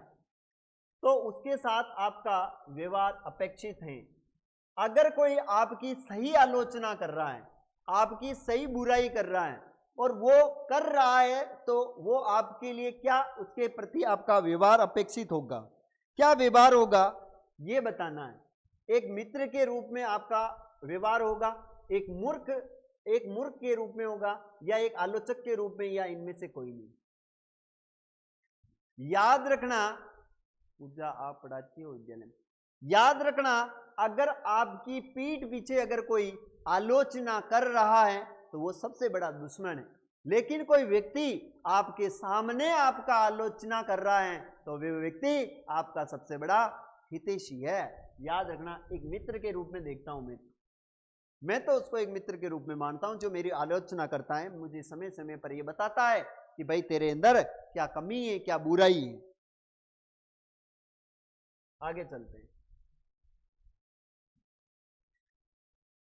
तो उसके साथ आपका व्यवहार अपेक्षित है। अगर कोई आपकी सही आलोचना कर रहा है, आपकी सही बुराई कर रहा है और वो कर रहा है तो वो आपके लिए क्या, उसके प्रति आपका व्यवहार अपेक्षित होगा। क्या व्यवहार होगा ये बताना है। एक मित्र के रूप में आपका व्यवहार होगा, एक मूर्ख के रूप में होगा, या एक आलोचक के रूप में, या इनमें से कोई नहीं। याद रखना, पूजा आप पढ़ाती हो विद्यालय में, याद रखना अगर आपकी पीठ पीछे अगर कोई आलोचना कर रहा है तो वो सबसे बड़ा दुश्मन है। लेकिन कोई व्यक्ति आपके सामने आपका आलोचना कर रहा है तो वे व्यक्ति आपका सबसे बड़ा हितैषी है। याद रखना, एक मित्र के रूप में देखता हूं मैं तो उसको एक मित्र के रूप में मानता हूं जो मेरी आलोचना करता है, मुझे समय समय पर यह बताता है कि भाई तेरे अंदर क्या कमी है, क्या बुराई है। आगे चलते हैं।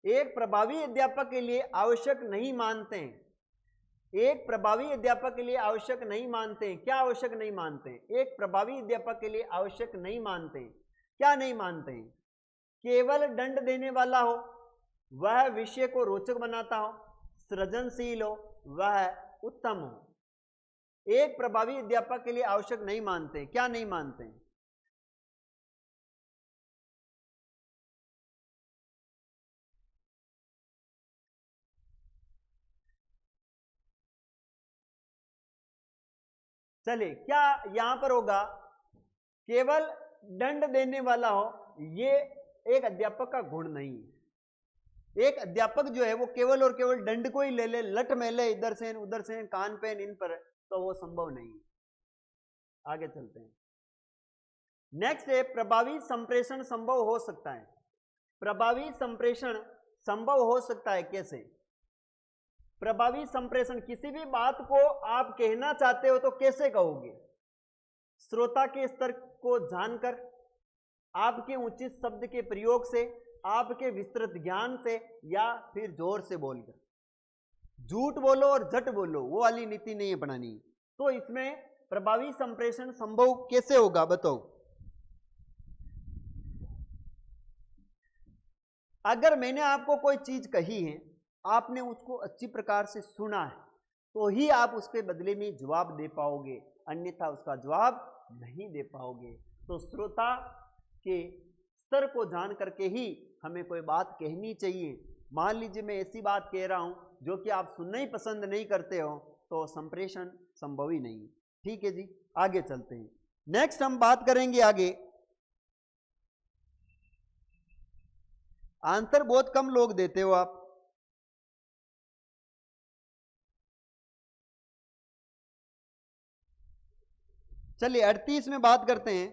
एक प्रभावी अध्यापक के लिए आवश्यक नहीं मानते हैं, एक प्रभावी अध्यापक के लिए आवश्यक नहीं मानते हैं। क्या आवश्यक नहीं मानते हैं? एक प्रभावी अध्यापक के लिए आवश्यक नहीं मानते हैं। क्या नहीं मानते हैं? केवल दंड देने वाला हो, वह विषय को रोचक बनाता हो, सृजनशील हो, वह उत्तम हो। एक प्रभावी अध्यापक के लिए आवश्यक नहीं मानते हैं। क्या नहीं मानते हैं? चलिए, क्या यहां पर होगा केवल दंड देने वाला हो, ये एक अध्यापक का गुण नहीं है। एक अध्यापक जो है वो केवल और केवल दंड को ही ले ले, लट में ले, इधर से उधर से, कान पे इन पर, तो वो संभव नहीं है। आगे चलते हैं। नेक्स्ट है प्रभावी संप्रेषण संभव हो सकता है। प्रभावी संप्रेषण संभव हो सकता है कैसे? प्रभावी संप्रेषण, किसी भी बात को आप कहना चाहते हो तो कैसे कहोगे? श्रोता के स्तर को जानकर, आपके उचित शब्द के प्रयोग से, आपके विस्तृत ज्ञान से, या फिर जोर से बोलकर। झूठ बोलो और झट बोलो, वो वाली नीति नहीं अपनानी। तो इसमें प्रभावी संप्रेषण संभव कैसे होगा बताओ? अगर मैंने आपको कोई चीज कही है, आपने उसको अच्छी प्रकार से सुना है, तो ही आप उसके बदले में जवाब दे पाओगे, अन्यथा उसका जवाब नहीं दे पाओगे। तो श्रोता के स्तर को जान करके ही हमें कोई बात कहनी चाहिए। मान लीजिए मैं ऐसी बात कह रहा हूं जो कि आप सुनना ही पसंद नहीं करते हो, तो संप्रेषण संभव ही नहीं। ठीक है जी, आगे चलते हैं। नेक्स्ट हम बात करेंगे आगे। आंसर बहुत कम लोग देते हो आप। चलिए 38 में बात करते हैं।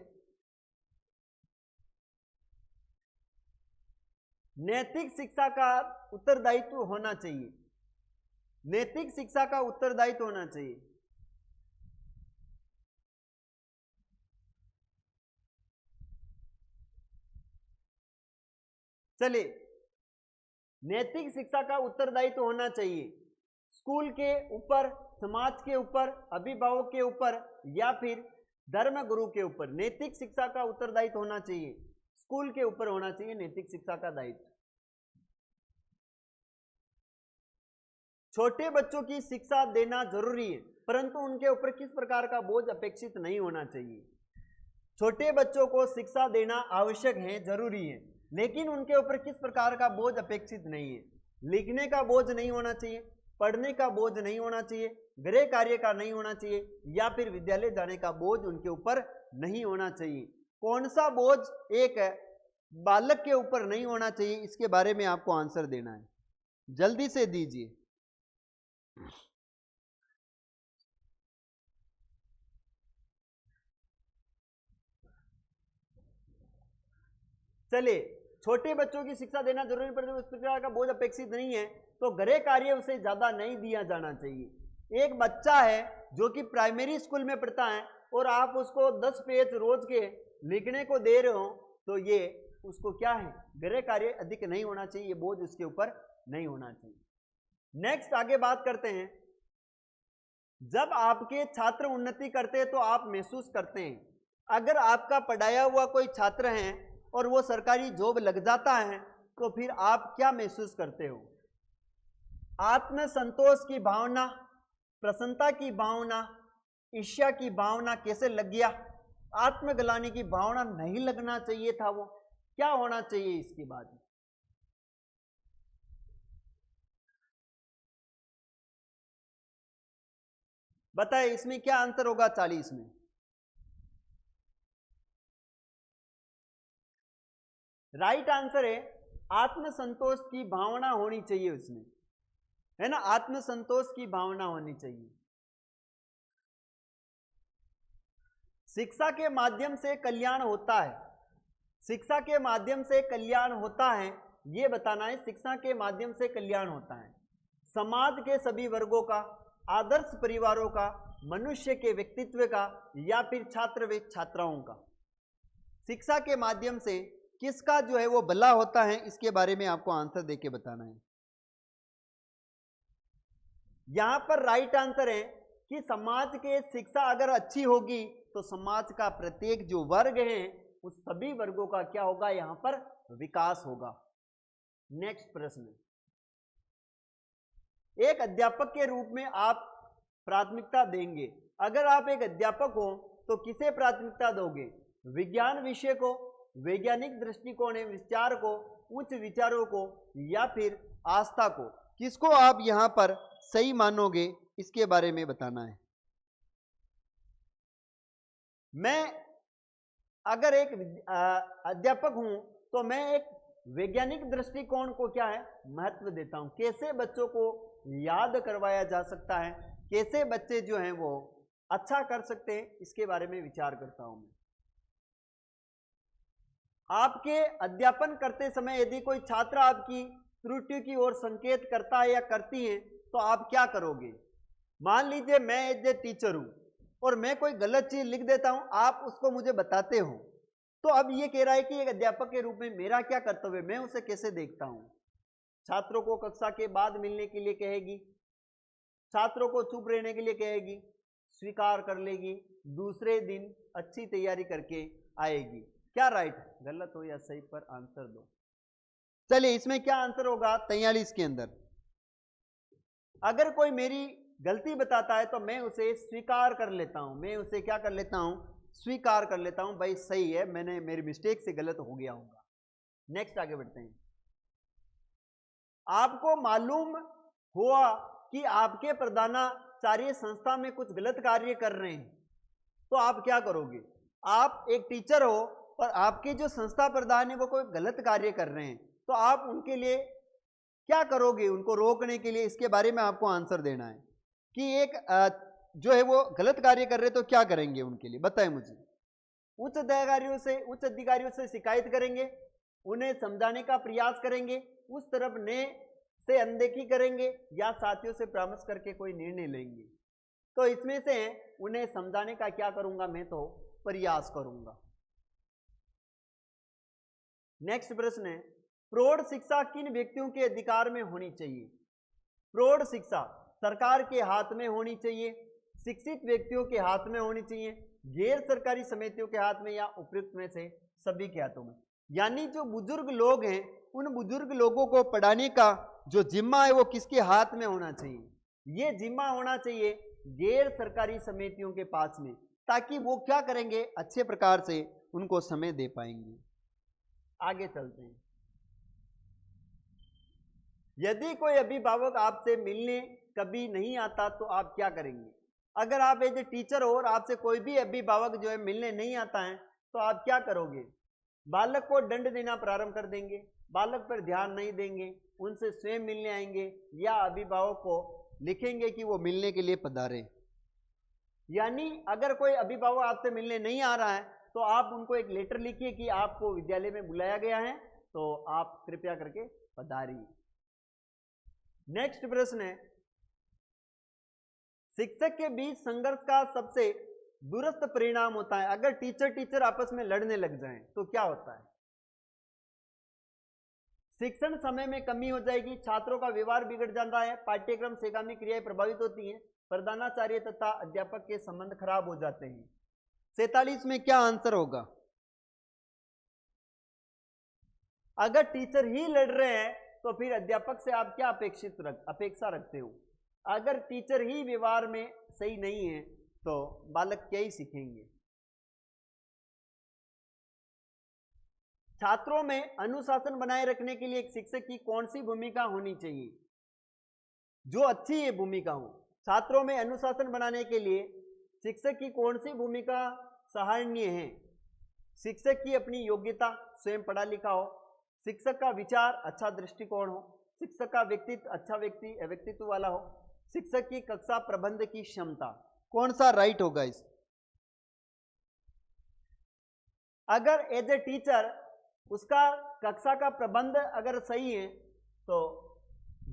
नैतिक शिक्षा का उत्तरदायित्व होना चाहिए। नैतिक शिक्षा का उत्तरदायित्व होना चाहिए। चलिए, नैतिक शिक्षा का उत्तरदायित्व होना चाहिए स्कूल के ऊपर, समाज के ऊपर, अभिभावक के ऊपर या फिर धर्म गुरु के ऊपर। नैतिक शिक्षा का उत्तरदायित्व होना चाहिए स्कूल के ऊपर होना चाहिए नैतिक शिक्षा का दायित्व। छोटे बच्चों की शिक्षा देना जरूरी है, परंतु उनके ऊपर किस प्रकार का बोझ अपेक्षित नहीं होना चाहिए। छोटे बच्चों को शिक्षा देना आवश्यक है, जरूरी है, लेकिन उनके ऊपर किस प्रकार का बोझ अपेक्षित नहीं है। लिखने का बोझ नहीं होना चाहिए, पढ़ने का बोझ नहीं होना चाहिए, गृह कार्य का नहीं होना चाहिए, या फिर विद्यालय जाने का बोझ उनके ऊपर नहीं होना चाहिए। कौन सा बोझ एक बालक के ऊपर नहीं होना चाहिए, इसके बारे में आपको आंसर देना है, जल्दी से दीजिए। चलिए, छोटे बच्चों की शिक्षा देना जरूरी पर उस प्रकार का बोझ अपेक्षित नहीं है, तो गृह कार्य उसे ज्यादा नहीं दिया जाना चाहिए। एक बच्चा है जो कि प्राइमरी स्कूल में पढ़ता है और आप उसको 10 पेज रोज के लिखने को दे रहे हो, तो ये उसको क्या है, गृह कार्य अधिक नहीं होना चाहिए, ये बोझ उसके ऊपर नहीं होना चाहिए। नेक्स्ट आगे बात करते हैं। जब आपके छात्र उन्नति करते हैं तो आप महसूस करते हैं। अगर आपका पढ़ाया हुआ कोई छात्र है और वो सरकारी जॉब लग जाता है तो फिर आप क्या महसूस करते हो? आत्मसंतोष की भावना, प्रसन्नता की भावना, ईर्ष्या की भावना कैसे लग गया? आत्मग्लानि की भावना नहीं लगना चाहिए था, वो क्या होना चाहिए इसके बाद? बताए इसमें क्या आंसर होगा 40 में? राइट आंसर है आत्मसंतोष की भावना होनी चाहिए उसमें, है ना, आत्मसंतोष की भावना होनी चाहिए। शिक्षा के माध्यम से कल्याण होता है, शिक्षा के माध्यम से कल्याण होता है, यह बताना है, शिक्षा के माध्यम से कल्याण होता है समाज के सभी वर्गों का, आदर्श परिवारों का, मनुष्य के व्यक्तित्व का, या फिर छात्र व छात्राओं का। शिक्षा के माध्यम से किसका जो है वो भला होता है, इसके बारे में आपको आंसर देके बताना है। यहां पर राइट आंसर है कि समाज के शिक्षा अगर अच्छी होगी तो समाज का प्रत्येक जो वर्ग है उस सभी वर्गों का क्या होगा, यहां पर विकास होगा। नेक्स्ट प्रश्न, एक अध्यापक के रूप में आप प्राथमिकता देंगे, अगर आप एक अध्यापक हो तो किसे प्राथमिकता दोगे? विज्ञान विषय को, वैज्ञानिक दृष्टिकोण विचार को, उच्च विचारों को, या फिर आस्था को? किसको आप यहां पर सही मानोगे, इसके बारे में बताना है। मैं अगर एक अध्यापक हूं तो मैं एक वैज्ञानिक दृष्टिकोण को क्या है, महत्व देता हूं। कैसे बच्चों को याद करवाया जा सकता है, कैसे बच्चे जो हैं वो अच्छा कर सकते हैं, इसके बारे में विचार करता हूं मैं। आपके अध्यापन करते समय यदि कोई छात्र आपकी त्रुटि की ओर संकेत करता है या करती है तो आप क्या करोगे? मान लीजिए मैं एज ए टीचर हूं और मैं कोई गलत चीज लिख देता हूं, आप उसको मुझे बताते हो, तो अब ये कह रहा है कि एक अध्यापक के रूप में मेरा क्या कर्तव्य, मैं उसे कैसे देखता हूं? छात्रों को कक्षा के बाद मिलने के लिए कहेगी, छात्रों को चुप रहने के लिए कहेगी, स्वीकार कर लेगी, दूसरे दिन अच्छी तैयारी करके आएगी। क्या राइट, गलत हो या सही पर आंसर दो। चलिए इसमें क्या आंसर होगा 43 के अंदर? अगर कोई मेरी गलती बताता है तो मैं उसे स्वीकार कर लेता हूं, मैं उसे क्या कर लेता हूं, स्वीकार कर लेता हूं, भाई सही है, मैंने मेरी मिस्टेक से गलत हो गया होगा। नेक्स्ट आगे बढ़ते हैं। आपको मालूम हुआ कि आपके प्रधानाचार्य संस्था में कुछ गलत कार्य कर रहे हैं, तो आप क्या करोगे? आप एक टीचर हो और आपके जो संस्था प्रधान है वो कोई गलत कार्य कर रहे हैं, तो आप उनके लिए क्या करोगे? उनको रोकने के लिए इसके बारे में आपको आंसर देना है कि एक जो है वो गलत कार्य कर रहे तो क्या करेंगे उनके लिए, बताएं मुझे। उच्च अधिकारियों से शिकायत करेंगे, उन्हें समझाने का प्रयास करेंगे, उस तरफ ने से अनदेखी करेंगे, या साथियों से परामर्श करके कोई निर्णय लेंगे? तो इसमें से उन्हें समझाने का क्या करूंगा मैं, तो प्रयास करूंगा। नेक्स्ट प्रश्न है, प्रौढ़ शिक्षा किन व्यक्तियों के अधिकार में होनी चाहिए? प्रौढ़ शिक्षा सरकार के हाथ में होनी चाहिए, शिक्षित व्यक्तियों के हाथ में होनी चाहिए, गैर सरकारी समितियों के हाथ में, या उपयुक्त में से सभी के हाथों में? यानी जो बुजुर्ग लोग हैं उन बुजुर्ग लोगों को पढ़ाने का जो जिम्मा है वो किसके हाथ में होना चाहिए? ये जिम्मा होना चाहिए गैर सरकारी समितियों के पास में, ताकि वो क्या करेंगे, अच्छे प्रकार से उनको समय दे पाएंगे। आगे चलते हैं। यदि कोई अभिभावक आपसे मिलने कभी नहीं आता तो आप क्या करेंगे? अगर आप एज ए टीचर हो और आपसे कोई भी अभिभावक जो है मिलने नहीं आता है तो आप क्या करोगे? बालक को दंड देना प्रारंभ कर देंगे, बालक पर ध्यान नहीं देंगे, उनसे स्वयं मिलने आएंगे, या अभिभावक को लिखेंगे कि वो मिलने के लिए पधारे। यानी अगर कोई अभिभावक आपसे मिलने नहीं आ रहा है तो आप उनको एक लेटर लिखिए कि आपको विद्यालय में बुलाया गया है, तो आप कृपया करके पधारिए। नेक्स्ट प्रश्न है, शिक्षक के बीच संघर्ष का सबसे दुरुस्त परिणाम होता है अगर टीचर आपस में लड़ने लग जाएं तो क्या होता है? शिक्षण समय में कमी हो जाएगी, छात्रों का व्यवहार बिगड़ जाता है, पाठ्यक्रम से आगामी क्रियाएं प्रभावित होती हैं, प्रधानाचार्य तथा अध्यापक के संबंध खराब हो जाते हैं। 47 में क्या आंसर होगा? अगर टीचर ही लड़ रहे हैं तो फिर अध्यापक से आप क्या अपेक्षा रखते हो? अगर टीचर ही व्यवहार में सही नहीं है तो बालक क्या ही सीखेंगे? छात्रों में अनुशासन बनाए रखने के लिए एक शिक्षक की कौन सी भूमिका होनी चाहिए जो अच्छी है भूमिका हो? छात्रों में अनुशासन बनाने के लिए शिक्षक की कौन सी भूमिका सराहनीय है? शिक्षक की अपनी योग्यता, स्वयं पढ़ा लिखा हो, शिक्षक का विचार अच्छा दृष्टिकोण हो, शिक्षक का व्यक्तित्व अच्छा व्यक्तित्व वाला हो, शिक्षक की कक्षा प्रबंध की क्षमता। कौन सा राइट होगा इस? अगर एज ए टीचर उसका कक्षा का प्रबंध अगर सही है तो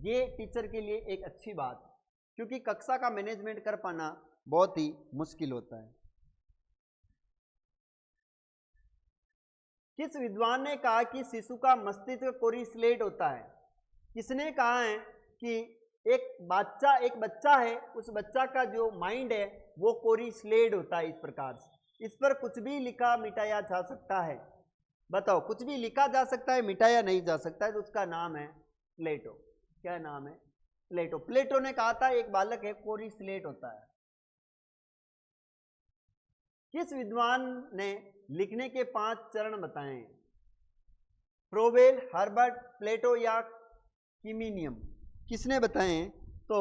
ये टीचर के लिए एक अच्छी बात है, क्योंकि कक्षा का मैनेजमेंट कर पाना बहुत ही मुश्किल होता है। किस विद्वान ने कहा कि शिशु का मस्तिष्क कोरी स्लेट होता है? किसने कहा है कि एक बच्चा है, उस बच्चा का जो माइंड है वो कोरी स्लेट होता है इस प्रकार से? इस पर कुछ भी लिखा मिटाया जा सकता है, बताओ, कुछ भी लिखा जा सकता है मिटाया नहीं जा सकता है, तो उसका नाम है प्लेटो। क्या नाम है? प्लेटो। प्लेटो ने कहा था एक बालक है कोरी स्लेट होता है। किस विद्वान ने लिखने के 5 चरण बताए हैं? प्रोवेल, हर्बर्ट, प्लेटो या किमिनियम? किसने बताए हैं? तो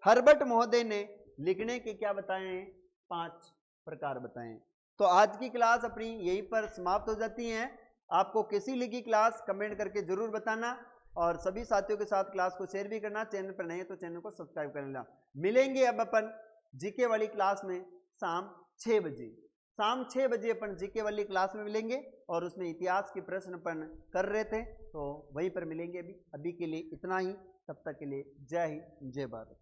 हर्बर्ट महोदय ने लिखने के क्या बताए हैं? 5 प्रकार बताए हैं। तो आज की क्लास अपनी यहीं पर समाप्त हो जाती है। आपको कैसी लगी क्लास कमेंट करके जरूर बताना, और सभी साथियों के साथ क्लास को शेयर भी करना। चैनल पर नए हैं तो चैनल को सब्सक्राइब कर लेना। मिलेंगे अब अपन जीके वाली क्लास में शाम 6 बजे। शाम 6 बजे अपन जीके वाली क्लास में मिलेंगे, और उसमें इतिहास के प्रश्न अपन कर रहे थे, तो वहीं पर मिलेंगे। अभी के लिए इतना ही। तब तक के लिए जय हिंद, जय भारत।